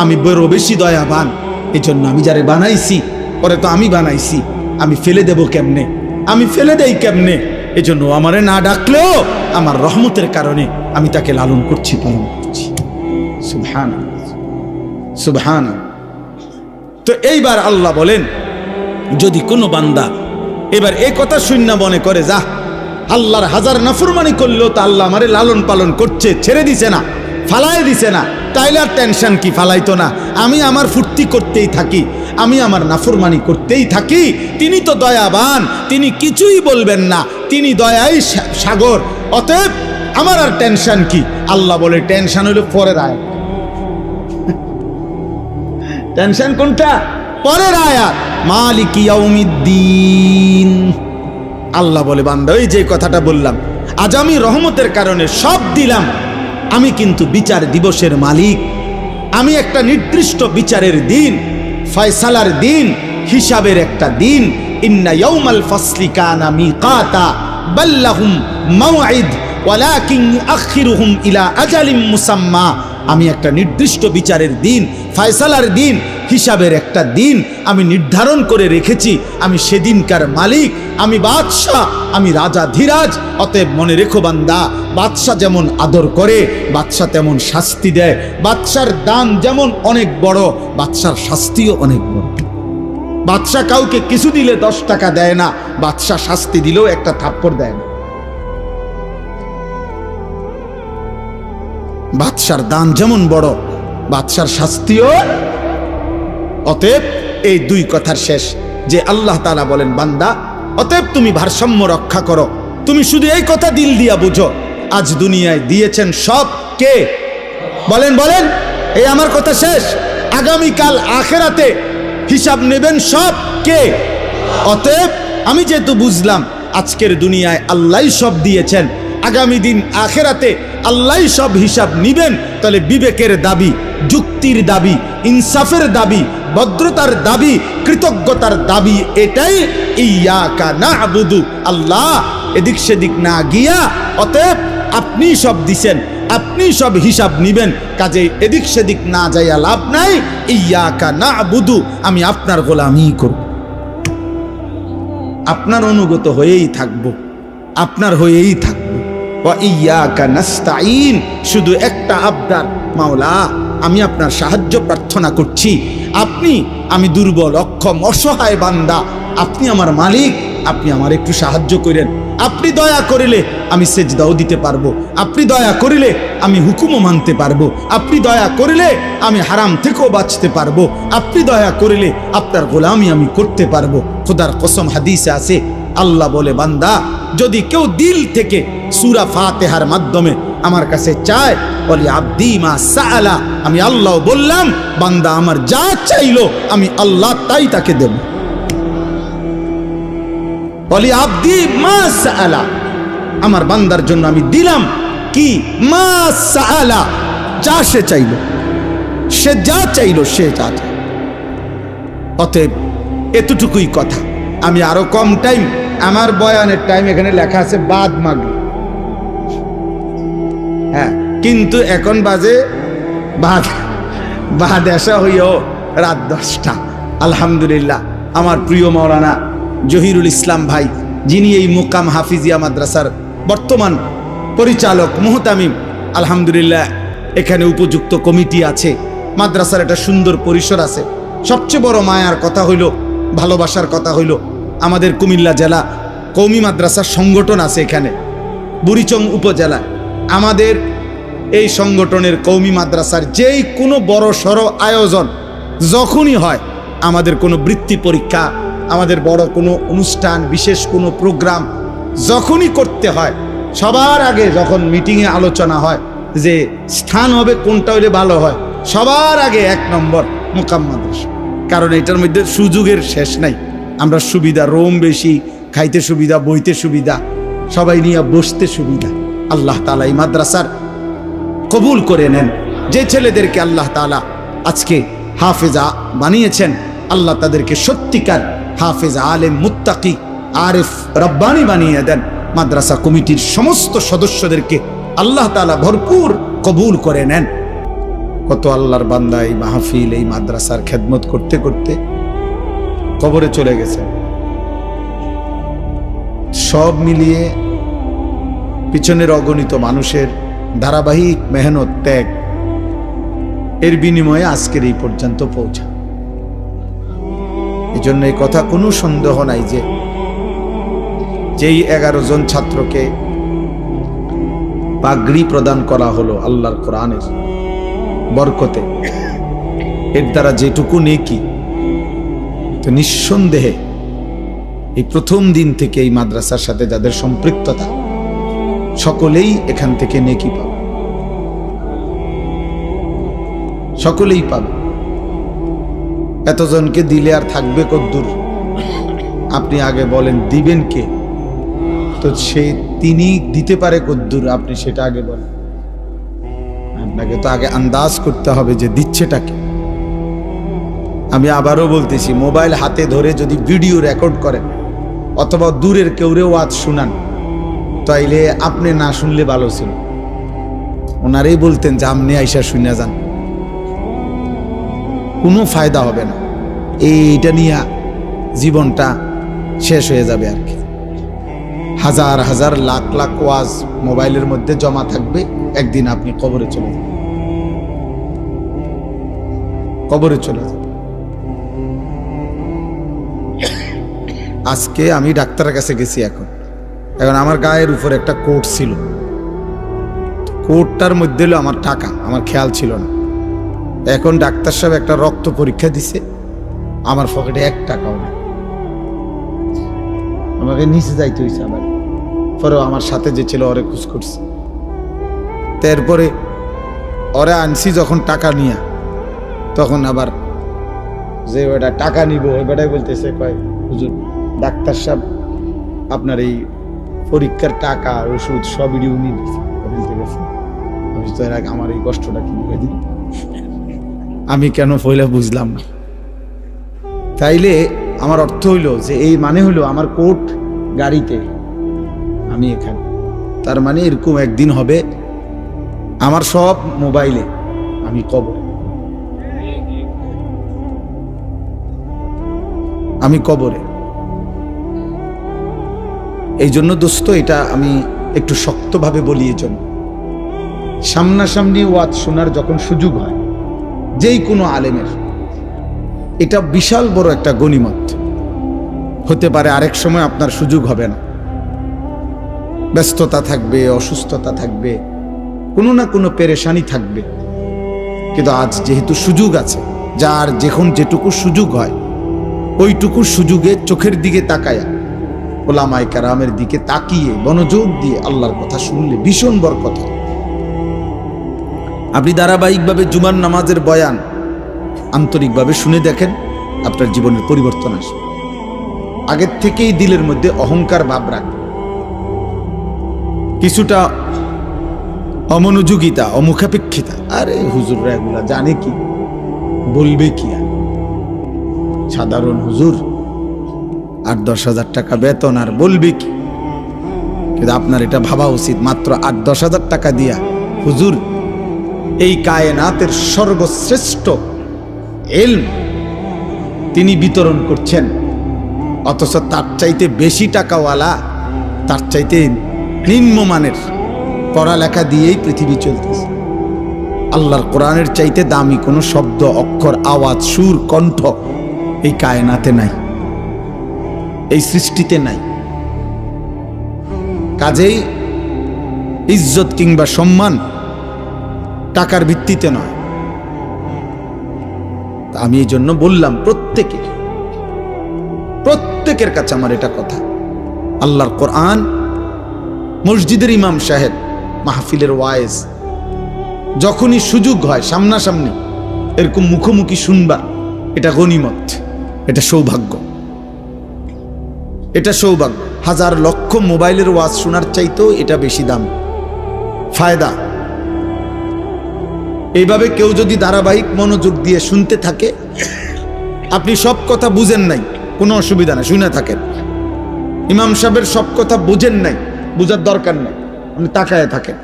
আমি বড় বেশি দয়াবান। এই জন্য আমি যারে বানাইছি, পরে তো আমি বানাইছি, আমি ফেলে দেব কেমনে, আমি ফেলে দেই কেমনে? এই জন্য আমারে না ডাকলেও আমার রহমতের কারণে আমি তাকে লালন করছি, পালন করছি। সুবহানাল্লাহ, সুবহানাল্লাহ। তো এইবার আল্লাহ বলেন, যদি কোনো বান্দা এবার এই কথা শূন্য মনে করে, যা আল্লাহর হাজার নাফরমানি করলেও তো আল্লাহ আমারে লালন পালন করছে, ছেড়ে দিছে না, ফালাই দিছে না, তাইলে আর টেনশন কি, ফালাইতো না, আমি আমার ফুর্তি করতেই থাকি, আমি আমার নাফরমানি করতেই থাকি, তিনি তো দয়াবান, তিনি কিছুই বলবেন না, তিনি দয়াই সাগর, অতএব আমার আর টেনশন কি? আল্লাহ বলে, টেনশন হইল পরের আয়াত। টেনশন কোনটা? পরের আয়াত, মালিকি ইয়াউমিদ্দিন। আল্লাহ বলে, বান্দা ওই যে কথাটা বললাম, আজ আমি রহমতের কারণে সব দিলাম, আমি কিন্তু বিচার দিবসের মালিক, আমি একটা নির্দিষ্ট বিচারের দিন, ফয়সালার দিন, হিসাবের একটা দিন। ইন্না ইয়াউমাল ফাসলি কানা মিকাতা বাল্লাহুম মাওঈদ ওয়ালাকিন ইউআখিরুহুম ইলা আজালিম মুসাম্মা। আমি একটা নির্দিষ্ট বিচারের দিন, ফয়সালার দিন, হিসাবের একটা দিন আমি নির্ধারণ করে রেখেছি। আমি সেদিনকার মালিক, আমি বাদশাহ, আমি রাজা ধীরাজ। অতএব মনে রেখো বান্দা, বাদশাহ যেমন আদর করে, বাদশাহ তেমন শাস্তি দেয়। বাদশার দান যেমন অনেক বড়, বাদশার শাস্তিও অনেক বড়। বাদশাহ কাউকে কিছু দিলে 10 টাকা দেয় না, বাদশাহ শাস্তি দিলেও একটা থাপ্পড় দেয় না। বাদশার দান যেমন বড়, বাদশার শাস্তিও। অতএব এই 2 কথার শেষ যে আল্লাহ তাআলা বলেন, বান্দা অতএব তুমি ভারসাম্য রক্ষা করো। তুমি শুধু এই কথা দিল দিয়া বুঝো, আজ দুনিয়ায় দিয়েছেন সব কে? বলেন বলেন, এই আমার কথা শেষ। আগামীকাল আখেরাতে হিসাব নেবেন সব কে? অতএব আমি যেহেতু বুঝলাম আজকের দুনিয়ায় আল্লাহই সব দিয়েছেন, আগামী দিন আখেরাতে আল্লাহই সব হিসাব নিবেন, তাহলে বিবেকের দাবি, যুক্তির দাবি, ইনসাফের দাবি, ভদ্রতার দাবি, কৃতজ্ঞতার দাবি এটাই, ইয়াকা না'বুদু, আল্লাহ এদিক সেদিক না গিয়া, অতএব আপনি সব দিছেন, আপনি সব হিসাব নিবেন, কাজে এদিক সেদিক না যাইয়া লাভ নাই। ইয়াকা না'বুদু, আমি আপনার গোলামি করব, আপনার অনুগত হয়েই থাকব, আপনার হয়েই থাকব। ওয়া ইয়াকা নাস্তাঈন, শুধু একটা আবদার, মাওলা আমি আপনার সাহায্য প্রার্থনা করছি। আপনি, আমি দুর্বল, অক্ষম, অসহায় বান্দা, আপনি আমার মালিক, আপনি আমার একটু সাহায্য করেন। আপনি দয়া করিলে আমি সেজদাও দিতে পারবো, আপনি দয়া করিলে আমি হুকুমও মানতে পারবো, আপনি দয়া করিলে আমি হারাম থেকেও বাঁচতে পারবো, আপনি দয়া করিলে আপনার গোলামি আমি করতে পারবো। খোদার কসম, হাদিসে আছে, আল্লাহ বলে, বান্দা যদি কেউ দিল থেকে সূরা ফাতিহার মাধ্যমে আমার কাছে চায়, বলি আব্দি মা সাআলা, আমি আল্লাহ বললাম বান্দা আমার যা চাইলো আমি আল্লাহ তাই তাকে দেব। বলি আব্দি মা সাআলা, আমার বান্দার জন্য আমি দিলাম কি, মা সাআলা, যা সে চাইলো, সে যা চাইলো, সে যা চাইল। অতএব এতটুকুই কথা। আমি আরো কম টাইম, আমার বয়ানের টাইম এখানে লেখা আছে বাদ মাগরিব, হ্যাঁ, কিন্তু এখন বাজে বাদ আসা হইও রাত 10টা। আলহামদুলিল্লাহ, আমার প্রিয় মাওলানা জহিরুল ইসলাম ভাই, যিনি এই মুকাম হাফিজিয়া মাদ্রাসার বর্তমান পরিচালক মুহতামিম, আলহামদুলিল্লাহ এখানে উপযুক্ত কমিটি আছে, মাদ্রাসার একটা সুন্দর পরিসর আছে। সবচেয়ে বড় মায়ার কথা হইল, ভালোবাসার কথা হইল, আমাদের কুমিল্লা জেলা কওমি মাদ্রাসার সংগঠন আছে এখানে বুড়িচং উপজেলা। আমাদের এই সংগঠনের কওমি মাদ্রাসার যেই কোনো বড় সড় আয়োজন যখনই হয়, আমাদের কোনো বৃত্তি পরীক্ষা, আমাদের বড় কোনো অনুষ্ঠান, বিশেষ কোনো প্রোগ্রাম যখনই করতে হয়, সবার আগে যখন মিটিংয়ে আলোচনা হয় যে স্থান হবে কোনটা হলে ভালো হয়, সবার আগে 1 নম্বর মুকাম মাদ্রাসা। কারণ এটার মধ্যে সুযোগের শেষ নাই। আমরা সুবিধা, রোম বেশি, খাইতে সুবিধা, বইতে সুবিধা, সবাই নিয়ে বসতে সুবিধা। আল্লাহ তাআলা এই মাদ্রাসার কবুল করে নেন। যে ছেলেদেরকে আল্লাহ তাআলা আজকে হাফেজা বানিয়েছেন, আল্লাহ তাদেরকে সত্যিকার হাফেজ, আলেম, মুত্তাকি, আরিফ, রব্বানি বানিয়ে দেন। মাদ্রাসা কমিটির সমস্ত সদস্যদেরকে আল্লাহ তাআলা ভরপুর কবুল করে নেন। কত আল্লাহর বান্দা এই মাহফিল, এই মাদ্রাসার খেদমত করতে করতে কবরে চলে গেছে। সব মিলিয়ে পিছনের অগণিত মানুষের ধারাবাহিক মেহনত, ত্যাগ, এর বিনিময়ে আজকের এই পর্যন্ত পৌঁছা। এই জন্য এই কথা কোনো সন্দেহ নাই যে যেই 11 জন ছাত্রকে পাগড়ি প্রদান করা হলো আল্লাহর কোরআনের বরকতে, এর দ্বারা যেটুকু নেকি, তো নিঃসন্দেহে এই প্রথম দিন থেকে এই মাদ্রাসার সাথে যাদের সম্পৃক্ততা, সকলেই এখান থেকে নেকি পাবে, সকলেই পাবে। এতজনকে দিলে আর থাকবে কদ্দুর? আপনি আগে বলেন, দিবেন কে? তো তিনি দিতে পারে কদ্দুর, আপনি সেটা আগে বলেন। আপনাকে তো আগে আন্দাজ করতে হবে যে দিচ্ছেটাকে। আমি আবারও বলতেছি, মোবাইল হাতে ধরে যদি ভিডিও রেকর্ড করেন অথবা দূরের কেউরে ওয়াজ শুনান, তাইলে আপনি না শুনলে ভালো ছিল। ওনারাই বলতেন যে আপনি আইসা শুনে যান, কোনো ফায়দা হবে না, এইটা নিয়ে জীবনটা শেষ হয়ে যাবে আর কি। হাজার হাজার লাখ লাখ ওয়াজ মোবাইলের মধ্যে জমা থাকবে, একদিন আপনি কবরে চলে যাবেন, কবরে চলে যাবেন। আজকে আমি ডাক্তারের কাছে গেছি, এখন আমার গায়ের উপর একটা কোট ছিল, কোটটার মধ্যে হলো আমার টাকা, আমার খেয়াল ছিল না। এখন ডাক্তার সাহেব একটা রক্ত পরীক্ষা দিছে, আমার পকেটে 1 টাকাও নেই। আমাকে নিচে যাইতে হয়েছে আবার, পরেও আমার সাথে যে ছিল ওরে খুশ করছে। তারপরে ওরে আনছি যখন টাকা নিয়ে, তখন আবার যে ওটা টাকা নিব ওই বেটাই বলতেছে, কয় হুজুর ডাক্তার সাহেব আপনার এই পরীক্ষার টাকা, ওষুধ সবই উনি দিচ্ছে। আমি তো এর আগে আমার এই কষ্টটা কি দিই, আমি কেন পয়লা বুঝলাম না। তাইলে আমার অর্থ হইল যে এই মানে হলো আমার কোট গাড়িতে, আমি এখানে। তার মানে এরকম একদিন হবে আমার সব মোবাইলে, আমি কবরে, আমি কবরে। এই জন্য দোস্ত, এটা আমি একটু শক্তভাবে বলি। এই জন্য সামনাসামনি ওয়াজ শোনার যখন সুযোগ হয় যেই কোনো আলেমের, এটা বিশাল বড় একটা গনিমত। হতে পারে আরেক সময় আপনার সুযোগ হবে না, ব্যস্ততা থাকবে, অসুস্থতা থাকবে, কোনো না কোনো পেরেশানি থাকবে, কিন্তু আজ যেহেতু সুযোগ আছে, যার যখন যেটুকু সুযোগ হয় ওইটুকু সুযোগে চোখের দিকে তাকায়া, ওলামায়ে কেরামের দিকে তাকিয়ে মনোযোগ দিয়ে আল্লাহর কথা শুনলে ভীষণ বরকত হয়। আপনি ধারাবাহিকভাবে জুমার নামাজের বয়ান আন্তরিকভাবে শুনে দেখেন, আপনার জীবনের পরিবর্তন আসবে। আগের থেকেই দিলের মধ্যে অহংকার ভাব রাখবে, কিছুটা অমনোযোগিতা, অমুখাপেক্ষিতা, আরে হুজুররা এগুলা জানে কি, বলবে কি, আর সাধারণ হুজুর 8-10 হাজার টাকা বেতন, আর বলবে কি। কিন্তু আপনার এটা ভাবা উচিত, মাত্র 8-10 হাজার টাকা দিয়া হুজুর এই কায়নাতের সর্বশ্রেষ্ঠ ইলম তিনি বিতরণ করছেন, অথচ তার চাইতে বেশি টাকাওয়ালা, তার চাইতে নিম্নমানের পড়ালেখা দিয়েই পৃথিবী চলতেছে। আল্লাহর কোরআনের চাইতে দামি কোনো শব্দ, অক্ষর, আওয়াজ, সুর, কণ্ঠ এই কায়নাতে নাই, এই সৃষ্টিতে নাই। কাজেই ইজ্জত কিংবা সম্মান টাকার ভিত্তিতে নয়। আমি এই জন্য বললাম প্রত্যেকের কাছে আমার এটা কথা, আল্লাহর কোরআন, মসজিদের ইমাম সাহেব, মাহফিলের ওয়াইজ, যখনই সুযোগ হয় সামনাসামনি এরকম মুখোমুখি শুনবা, এটা গনিমত, এটা সৌভাগ্য, এটা সৌভাগ্য। হাজার লক্ষ মোবাইলের ওয়াজ শোনার চাইতেও এটা বেশি দাম, ফায়দা। এইভাবে কেউ যদি ধারাবাহিক মনোযোগ দিয়ে শুনতে থাকে, আপনি সব কথা বুঝেন নাই, কোনো অসুবিধা নাই, শুনে থাকেন। ইমাম সাহেবের সব কথা বুঝেন নাই, বুঝার দরকার নাই, আপনি তাকায় থাকেন,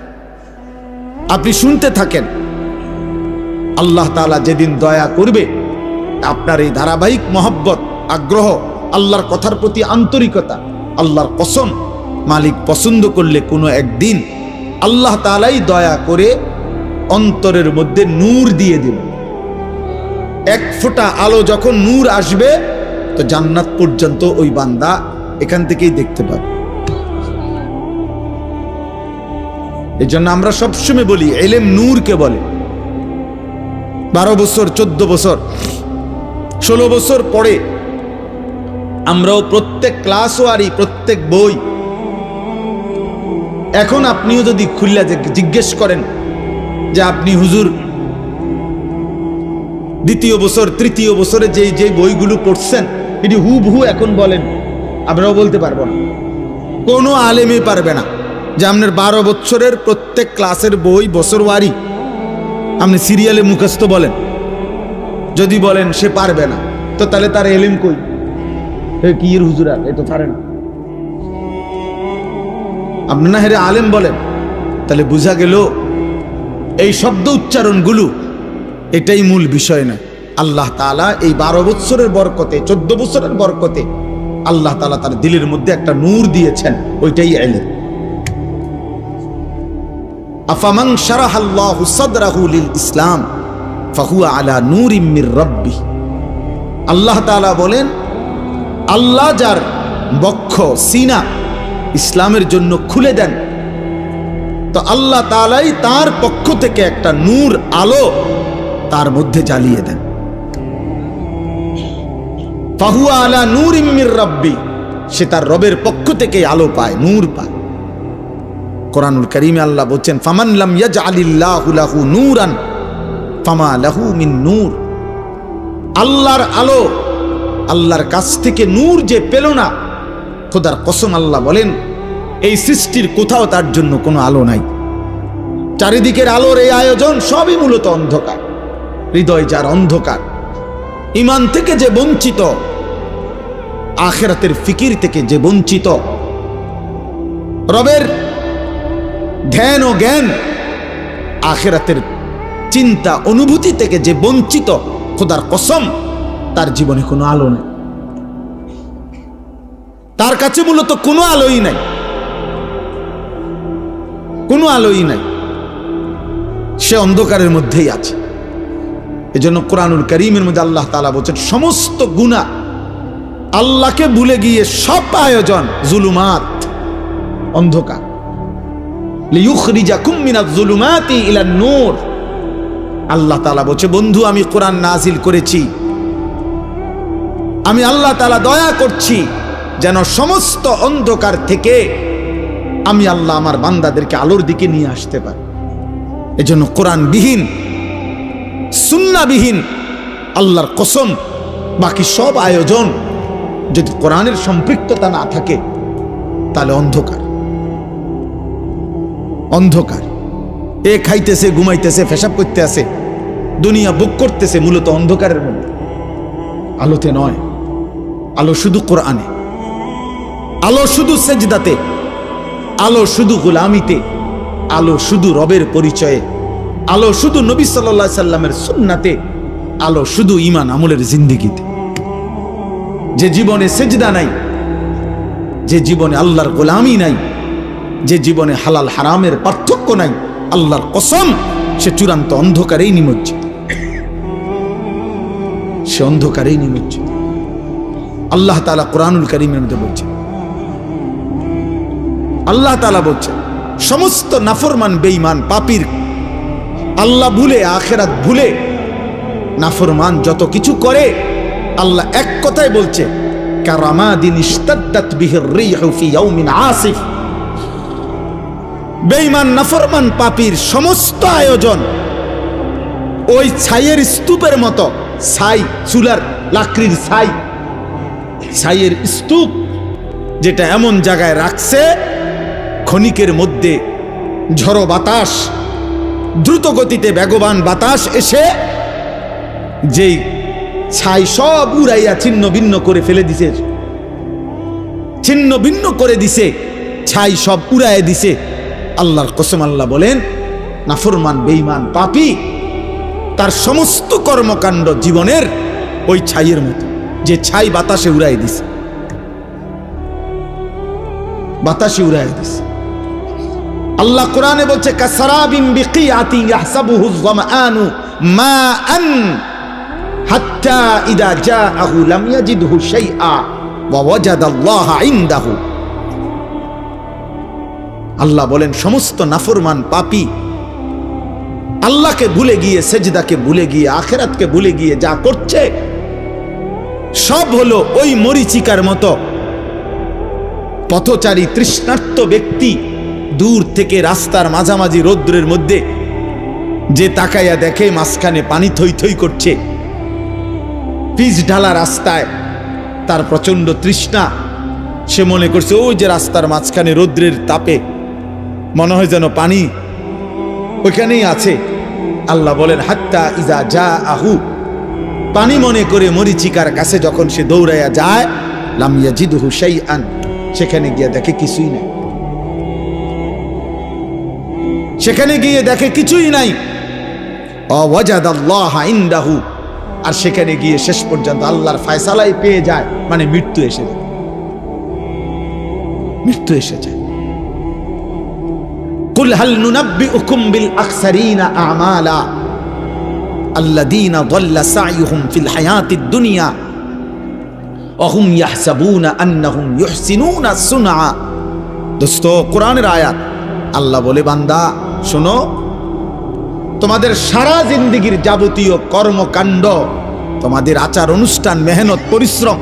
আপনি শুনতে থাকেন। আল্লাহ তাআলা যেদিন দয়া করবে, আপনার এই ধারাবাহিক মহব্বত, আগ্রহ, আল্লাহর কথার প্রতি আন্তরিকতা, আল্লাহর কসম, মালিক পছন্দ করলে কোনো একদিন আল্লাহ তাআলাই দয়া করে অন্তরের মধ্যে নূর দিয়ে দিল। এক ফোঁটা আলো যখন নূর আসবে, তো জান্নাত পর্যন্ত ওই বান্দা এখান থেকেই দেখতে পাবে। এই জন্য আমরা সবসময় বলি, ইলম নূরকে বলে। 12 বছর, 14 বছর, 16 বছর পরে আমরাও প্রত্যেক ক্লাসও আরি, প্রত্যেক বই। এখন আপনিও যদি খুললা জিজ্ঞেস করেন যে আপনি হুজুর দ্বিতীয় বছর, তৃতীয় বছরে যে বইগুলো পড়ছেন, এটি হুবহু এখন বলেন, আমরাও বলতে পারবো না, কোনো আলেমই পারবে না যে আপনার 12 বছরের প্রত্যেক ক্লাসের বই বছর ওয়ারি আপনি সিরিয়ালে মুখস্থ বলেন। যদি বলেন সে পারবে না, তো তাহলে তার এলিম কই? কি এর হুজুর, আর এ তো পারে না। আপনি না হেরে আলেম বলেন, তাহলে বোঝা গেল এই শব্দ উচ্চারণগুলো এটাই মূল বিষয় না। আল্লাহ তাআলা এই 12 বছরের বরকতে, 14 বছরের বরকতে আল্লাহ তাআলা তার দিলের মধ্যে একটা নূর দিয়েছেন, ওইটাই ইলম। আফামান শারাহাল্লাহু সাদরাহু লিল ইসলাম ফাহুয়া আলা নূরিম মির রাব্বিহ। আল্লাহ তাআলা বলেন, আল্লাহ যার বক্ষ, সিনা ইসলামের জন্য খুলে দেন, তো আল্লাহ তাআলাই তার পক্ষ থেকে একটা নূর, আলো তার মধ্যে জ্বালিয়ে দেন। ফাহুয়া আলা নূরিম মির রাব্বি, সে তার রবের পক্ষ থেকে আলো পায়, নূর পায়। কোরআনুল কারীমে আল্লাহ বলছেন, ফামান লাম ইয়াজআলিল্লাহু লাহু নূরান ফামা লাহু মিন নূর। আল্লাহর আলো, আল্লাহর কাছ থেকে নূর যে পেল না, খোদার কসম আল্লাহ বলেন এই সৃষ্টির কোথাও তার জন্য কোনো আলো নাই। চারিদিকের আলোর এই আয়োজন সবই মূলত অন্ধকার। হৃদয় যার অন্ধকার, ঈমান থেকে যে বঞ্চিত, আখিরাতের ফিকির থেকে যে বঞ্চিত, রবের ধ্যান ও জ্ঞান, আখিরাতের চিন্তা অনুভূতি থেকে যে বঞ্চিত, খোদার কসম তার জীবনে কোনো আলো নেই, তার কাছে মূলত কোনো আলোই নাই, কোনো আলোই নাই, সে অন্ধকারের মধ্যেই আছে। এজন্য কোরআনুল কারীমের মধ্যে আল্লাহ তাআলা বলেছেন সমস্ত গুনাহ আল্লাহকে ভুলে গিয়ে সব আয়োজন জুলুমাত, অন্ধকার, লিইখরিজাকুম মিনাজ জুলুমাতি ইলান নূর। আল্লাহ তাআলা বলছে বন্ধু আমি কোরআন নাজিল করেছি, আমি আল্লাহ তাআলা দয়া করছি যেন সমস্ত অন্ধকার থেকে আমি আল্লাহ আমার বান্দাদেরকে আলোর দিকে নিয়ে আসতে পারি। এজন্য কোরআনবিহীন সুন্নাহবিহীন আল্লাহর কসম বাকি সব আয়োজন যদি কোরআনের সম্পৃক্ততা না থাকে তাহলে অন্ধকার, অন্ধকার। এ খাইতেছে, ঘুমাইতেছে, পেশাব করতে আছে, দুনিয়া ভোগ করতেছে, মূলত অন্ধকারের মধ্যে, আলোতে নয়। আলো শুধু কোরআনে, আলো শুধু সেজদাতে, আলো শুধু গোলামিতে, আলো শুধু রবের পরিচয়ে, আলো শুধু নবী সাল্লাল্লাহু আলাইহি সাল্লামের সুন্নাতে, আলো শুধু ঈমান আমলের জিন্দেগিতে। যে জীবনে সেজদা নাই, যে জীবনে আল্লাহর গোলামি নাই, যে জীবনে হালাল হারামের পার্থক্য নাই, আল্লাহর কসম সে চূড়ান্ত অন্ধকারেই নিমজ্জিত, সে অন্ধকারেই নিমজ্জিত। আল্লাহ তাআলা কোরআনুল কারীমের মধ্যে বলছেন, আল্লাহ তাআলা বলছেন সমস্ত নাফরমান বেঈমান পাপীর আল্লাহ ভুলে, আখিরাত ভুলে নাফরমান যত কিছু করে আল্লাহ এক কথাই বলছে কারামাদিন ইশতাদ্দাত বিহির রিহু ফি ইয়াউমিন আসিফ। বেঈমান নাফরমান পাপীর সমস্ত আয়োজন ওই ছাইয়ের স্তূপের মতো, ছাই চুলার লাকড়ির ছাই, ছাইয়ের স্তূপ যেটা এমন জায়গায় রাখছে ক্ষণিকের মধ্যে ঝড়ো বাতাস, দ্রুত গতিতে বেগবান বাতাস এসে যেই ছাই সব উড়াইয়া ছিন্ন ভিন্ন করে ফেলে দিছে, ছিন্ন ভিন্ন করে দিছে, ছাই সব উড়াইয়া দিছে। আল্লাহর কসম আল্লাহ বলেন নাফরমান বেঈমান পাপী তার সমস্ত কর্মকাণ্ড জীবনের ওই ছাইয়ের মতো, যে ছাই বাতাসে উড়াই দিছে, বাতাসে উড়াই দিছে। আল্লাহ কোরআনে বলছে কাসারাবিন বিকিয়াতি ইয়াহসাবুহু যামআনু মাআন হাত্তা ইযা জাআহু লাম ইয়াজিদহু শাইআ ওয়া ওয়াজাদাল্লাহা ইনদাহু। আল্লাহ বলেন সমস্ত নাফরমান পাপী আল্লাহকে ভুলে গিয়ে, সেজদাকে ভুলে গিয়ে, আখিরাতকে ভুলে গিয়ে যা করছে সব হলো ওই মরিচিকার মতো। পথচারী তৃষ্ণার্ত ব্যক্তি দূর থেকে রাস্তার মাঝামাঝি রৌদ্রের মধ্যে যে তাকাইয়া দেখে মাঝখানে পানি থই থই করছে, পিচ ঢালা রাস্তায়, তার প্রচন্ড তৃষ্ণা, সে মনে করছে ওই যে রাস্তার মাঝখানে রৌদ্রের তাপে মনে হয় যেন পানি ওইখানেই আছে। আল্লাহ বলেন হাত্তা ইজা জাআহু, পানি মনে করে মরিচিকার কাছে যখন সে দৌড়াইয়া যায়, লাম ইয়াজিদহু শাইআন, সেখানে গিয়ে দেখে কিছুই নাই, সেখানে গিয়ে দেখে কিছুই নাই। ওয়াজাদাল্লাহা ইনদাহু, আর সেখানে গিয়ে শেষ পর্যন্ত আল্লাহর ফয়সালাই পেয়ে যায়, মানে মৃত্যু এসে যায়, মৃত্যু এসে যায়। কুল হাল নুনাব্বিউকুম বিল আখসারিনা আমালা আল্লাযীনা যাল্লা সা'য়ুহুম ফিল হায়াতিদ দুনিয়া ওয়া হুম ইয়াহসাবুনা আন্নাহুম ইউহসিনুনা সুনআ। দোস্ত কোরআনের আয়াত, আল্লাহ বলে বান্দা শোনো, তোমাদের সারা জিন্দেগীর যাবতীয় কর্মকাণ্ড, তোমাদের আচার অনুষ্ঠান, মেহনত, পরিশ্রম,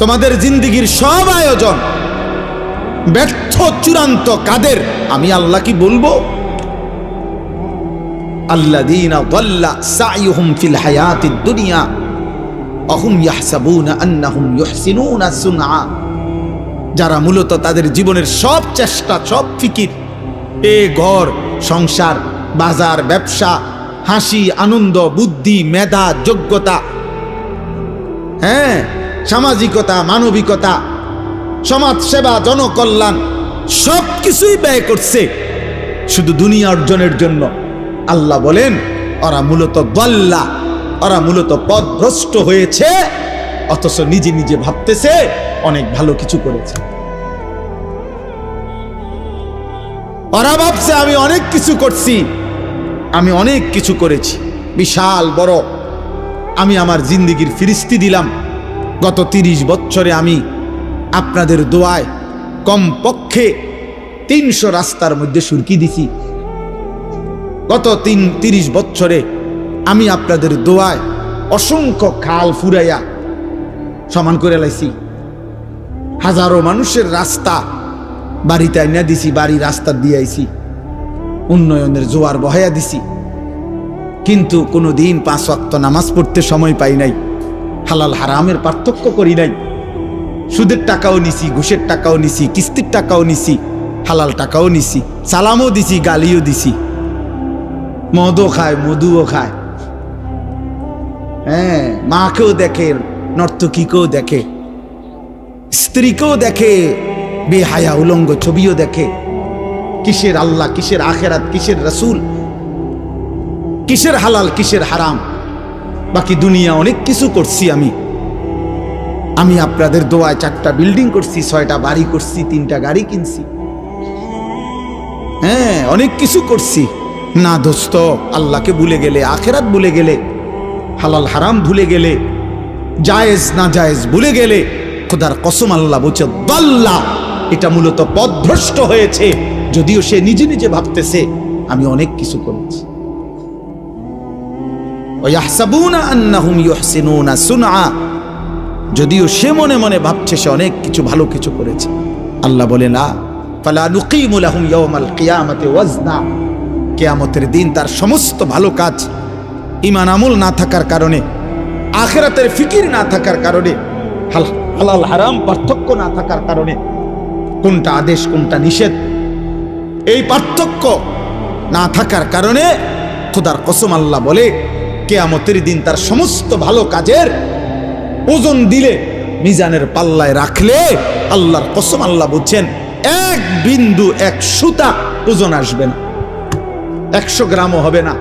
তোমাদের জিন্দেগীর সব আয়োজন ব্যর্থ চূড়ান্ত কাদের, আমি আল্লাহ কি বলবো? আল্লাযীনা যাল্লা সা'য়ুহুম ফিল হায়াতিদ দুনিয়া ওয়া হুম ইয়াহসাবুনা আন্নাহুম ইউহসিনুনা সুনআ। যারা মূলত তাদের জীবনের সব চেষ্টা, সব ফিকির, ঘর সংসার, বাজার, ব্যবসা, হাসি, আনন্দ, বুদ্ধি, মেধা, যোগ্যতা, সামাজিকতা, মানবিকতা, সমাজ সেবা, জনকল্যাণ, সব কিছুই ব্যয় করছে শুধু দুনিয়া অর্জনের জন্য। আল্লাহ বলেন ওরা মূলত দাল্লা, ওরা মূলত পথভ্রষ্ট হয়েছে, অথচ নিজে নিজে ভাবতেছে অনেক ভালো কিছু করেছে। ওরা ভাবছে আমি অনেক কিছু করছি, আমি অনেক কিছু করেছি, বিশাল বড়। আমি আমার জিন্দেগির ফিরিস্তি দিলাম। গত 30 বছরে আমি আপনাদের দোয়ায় কমপক্ষে 300 রাস্তার মধ্যে সুরকি দিছি। গত 30 বছরে আমি আপনাদের দোয়ায় অসংখ্য খাল ফুরাইয়া সমান করে লাইছি। হাজারো মানুষের রাস্তা বাড়িতে আইনা দিছি, বাড়ি রাস্তা দিয়ে আইছি, উন্নয়নের জোয়ার বহাইয়া দিছি। কিন্তু কোনোদিন 5 ওয়াক্ত নামাজ পড়তে সময় পাই নাই, হালাল হারামের পার্থক্য করি নাই। সুদের টাকাও নিছি, ঘুষের টাকাও নিছি, কিস্তির টাকাও নিছি, হালাল টাকাও নিছি, সালামও দিছি, গালিও দিছি, মদও খায়, মধুও খায়। হ্যাঁ, মাকেও দেখে, নর্তকীকেও দেখে, স্ত্রীকেও দেখে, বেহায়া উলঙ্গ ছবিও দেখে। কিসের আল্লাহ, কিসের আখেরাত, কিসের রাসূল, কিসের হালাল, কিসের হারাম। বাকি দুনিয়া অনেক কিছু করছি আমি আপনাদের দোয়ায় 4টা বিল্ডিং করছি, 6টা বাড়ি করছি, 3টা গাড়ি কিনছি। হ্যাঁ, অনেক কিছু করছি। না দোস্ত, আল্লাহকে ভুলে গেলে, আখেরাত ভুলে গেলে, হালাল হারাম ভুলে গেলে, জায়েজ না জায়েজ ভুলে গেলে, খোদার কসম আল্লাহ বলছে দাল্লা, এটা মূলত পথভ্রষ্ট হয়েছে। যদিও সে নিজে নিজে ভাবতেছে আমি অনেক কিছু করেছি। ওয়াহসাবুনা আন্নাহুম ইউহসিনুনা সুনআ, যদিও সে মনে মনে ভাবছে সে অনেক কিছু ভালো কিছু করেছে। আল্লাহ বলে না, ফালা নুকিমু লাহুম ইয়াওমাল কিয়ামাতি ওয়াজনা, কিয়ামতের দিন তার সমস্ত ভালো কাজ, ঈমান আমল না থাকার কারণে, আখিরাতের ফিকির না থাকার কারণে, হালাল হারাম পার্থক্য না থাকার কারণে, কোনটা আদেশ কোনটা নিষেধ এই পার্থক্য না থাকার কারণে খোদার কসম আল্লাহ বলে কিয়ামতের দিন তার সমস্ত ভালো কাজের ওজন দিলে, মিজানের পাল্লায় রাখলে, আল্লাহর কসম আল্লাহ বলছেন 1 বিন্দু 1 সুতা ওজন আসবে না। 100 গ্রামও হবে না,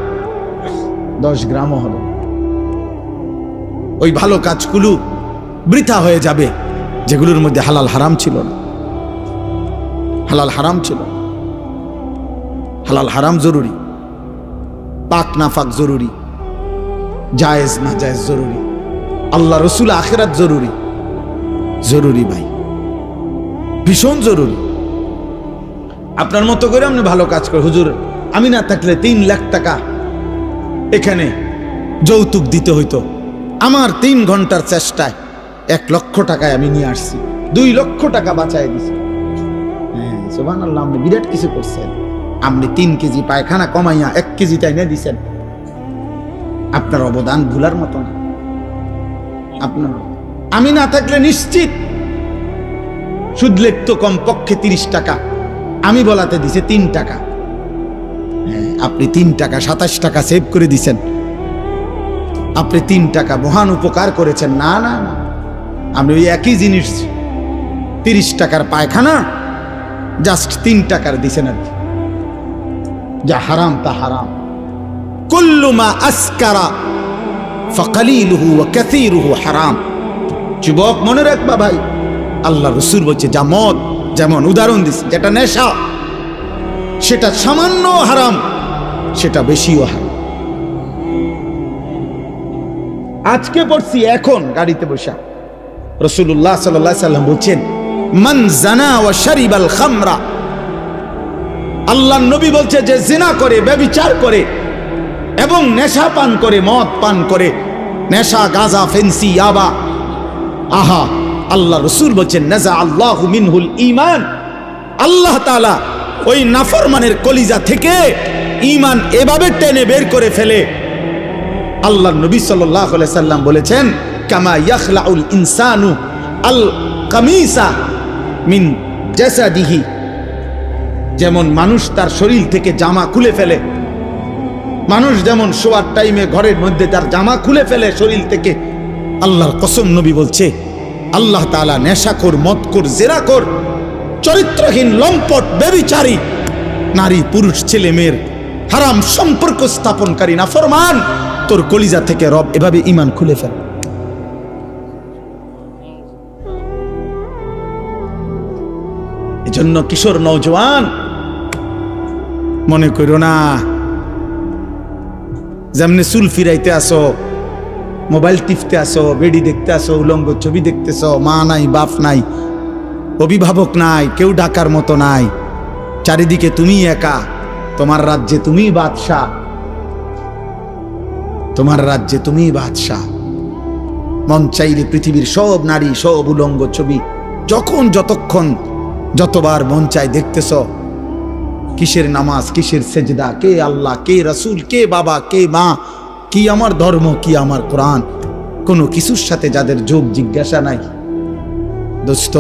10 গ্রামও হবে না। ওই ভালো কাজগুলো বৃথা হয়ে যাবে যেগুলোর মধ্যে হালাল হারাম ছিল না। হালাল হারাম ছিল, হালাল হারাম জরুরি, পাক না পাক জরুরি, জায়েজ না জায়েজ জরুরি, আল্লাহ রসুল আখিরাত জরুরি, জরুরি ভাই, ভীষণ জরুরি। আপনার মতো করে আপনি ভালো কাজ করে, হুজুর আমি না থাকলে 3 লাখ টাকা এখানে যৌতুক দিতে হইতো, আমার 3 ঘন্টার চেষ্টায় 1 লক্ষ টাকায় আমি নিয়ে আসছি, 2 লক্ষ টাকা বাঁচায় দিছি। হ্যাঁ, সুবহানাল্লাহ, আপনি বিরাট কিছু করছেন। আপনি 3 কেজি পায়খানা কমাইয়া 1 কেজি তাই না দিছেন। আপনার অবদান ভুলার মতো না। আপনার, আমি না থাকলে নিশ্চিত সুদ লিখতো কমপক্ষে 30 টাকা, আমি বলাতে দিছে 3 টাকা। আপনি 3 টাকা 27 টাকা সেভ করে দিছেন। আপনি 3 টাকা মহান উপকার করেছেন। না না না, আপনি ওই একই জিনিস 30 টাকার পায়খানা জাস্ট 3 টাকার দিছেন আর কি। যা হারাম তা হারাম। কুল্লু মা আসকারা ফাকালিলুহু ওয়া কাসীরুহু হারাম। যুবক মনে রাখবা ভাই, আল্লাহ রাসূল বলছে যা মদ, যেমন উদাহরণ দিছে, যেটা নেশা সেটা সামান্য হারাম, সেটা বেশিও হারাম। আজকে পড়ছি এখন গাড়িতে বসা, রাসূলুল্লাহ সাল্লাল্লাহু আলাইহি সাল্লাম বলছেন মান জানা ওয়া শারিবাল খামরা, আল্লাহর নবী বলছে যে জিনা করে, ব্যভিচার করে এবং নেশা পান করে, মদ পান করে, নেশা, গাঁজা, ফেন্সি, ইয়াবা, আহা, আল্লাহ রাসূল বলছেন নাজা আল্লাহু মিনহুল ঈমান, আল্লাহ তাআলা ওই নাফরমানের কলিজা থেকে ঈমান এভাবে টেনে বের করে ফেলে। আল্লাহর নবী সাল্লাল্লাহু আলাইহি সাল্লাম বলেছেন কামা ইয়াখলাউল ইনসানু আল কামিসা মিন জাসাদিহি, যেমন মানুষ তার শরীর থেকে জামা খুলে ফেলে, মানুষ যেমন শোয়ার টাইমে ঘরের মধ্যে তার জামা খুলে ফেলে শরীর থেকে, আল্লাহর কসম নবী বলছে আল্লাহ তাআলা নেশাখোর, মদখোর, জেনাখোর চরিত্রহীন লম্পট ব্যভিচারী নারী পুরুষ ছেলে মেয়ের হারাম সম্পর্ক স্থাপনকারী নাফরমান, তোর কলিজা থেকে রব এভাবে ঈমান খুলে ফেল। এজন্য কিশোর নওজোয়ান, মনে করো না যেমনি চুল ফিরাইতে আসো, মোবাইল টিপতে আসো, বেডি দেখতে আসো, উলঙ্গ ছবি দেখতেছ, মা নাই, বাপ নাই, অভিভাবক নাই, কেউ ডাকার মতো নাই, চারিদিকে তুমি একা, তোমার রাজ্যে তুমি বাদশাহ, তোমার রাজ্যে তুমি বাদশাহ। মন চাইলে পৃথিবীর সব নারী, সব উলঙ্গ ছবি যখন যতক্ষণ যতবার মন চাই দেখতেছ। কিসের নামাজ, কিসের সেজদা, কে আল্লাহ, কে রাসূল, কে বাবা, কে মা, কি আমার ধর্ম, কি আমার কোরআন, কোনো কিছুর সাথে যাদের যোগ জিজ্ঞাসা নাই। দোস্ত,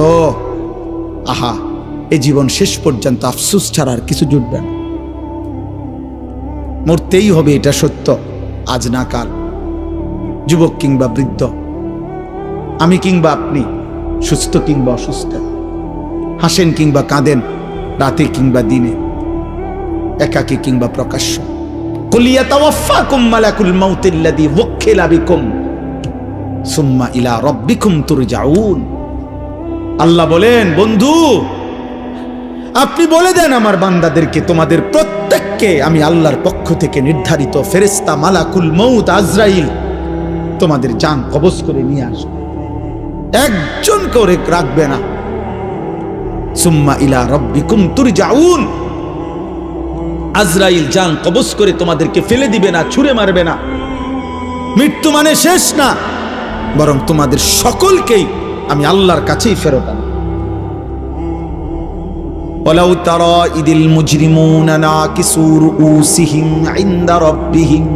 আহা, এ জীবন শেষ পর্যন্ত আফসোস ছাড়া আর কিছু জুটবে না। মরতেই হবে, এটা সত্য, আজ না কাল। যুবক কিংবা বৃদ্ধ, আমি কিংবা আপনি, সুস্থ কিংবা অসুস্থ, হাসেন কিংবা কাঁদেন, রাতে কিংবা দিনে, একাকী কিংবা প্রকাশ্য। কুল ইয়াতাওয়াফাকুম মালাকুল মাউতিল্লাযী ওয়াক্কিলা বিকুম সুম্মা ইলা রাব্বিকুম তুরজাউন। আল্লাহ বলেন, বন্ধু আপনি বলে দেন আমার বান্দাদেরকে, তোমাদের প্রত্যেককে আমি আল্লাহর পক্ষ থেকে নির্ধারিত ফেরেশতা মালাকুল মউত আজরাইল তোমাদের জান কবজ করে নিয়ে আসবে, একজন করে রাখবে না। সুম্মা ইলা রাব্বিকুম তুরজাউন, আজরাইল জান কবজ করে তোমাদেরকে ফেলে দিবে না, ছুঁড়ে মারবে না। মৃত্যু মানে শেষ না, বরং তোমাদের সকলকেই আমি আল্লাহর কাছেই ফেরত আনব। ওয়ালাউ তারা ইদিল মুজরিমুনা নাকিসু রুউসিহিম ইনদা রাব্বিহিম।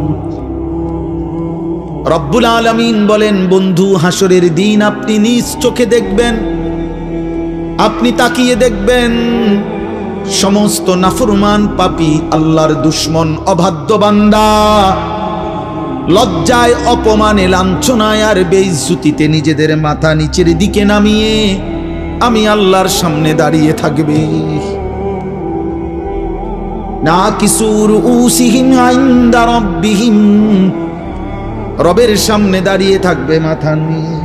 রব্বুল আলামিন বলেন, বন্ধু হাসরের দিন আপনি নিজ চোখে দেখবেন, আপনি তাকিয়ে দেখবেন সমস্ত নাফরমান পাপী, আল্লাহর দুশমন, অবাধ্য বান্দা লজ্জায়, অপমানে, লাঞ্ছনায় আর বেইজ্জতিতে নিজেদের মাথা নিচের দিকে নামিয়ে আমি আল্লাহর সামনে দাঁড়িয়ে থাকবে। নাকিসু রুউসিহিম ইনদা রাব্বিহিম, রবের সামনে দাঁড়িয়ে থাকবে মাথা নিয়ে,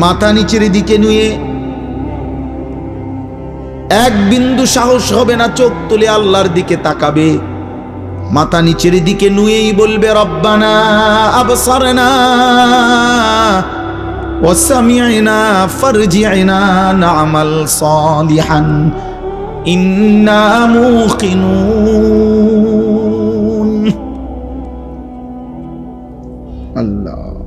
মাথা নিচের দিকে নুয়ে, এক বিন্দু সাহস হবে না চোখ তুলে আল্লাহর দিকে তাকাবে। মাথা নিচের দিকে নুয়েই বলবে, রব্বানা আবসারনা ওয়া সামি'না ফারজি'না না'মাল সালিহান ইন্না মুকিনুন। আল্লাহ।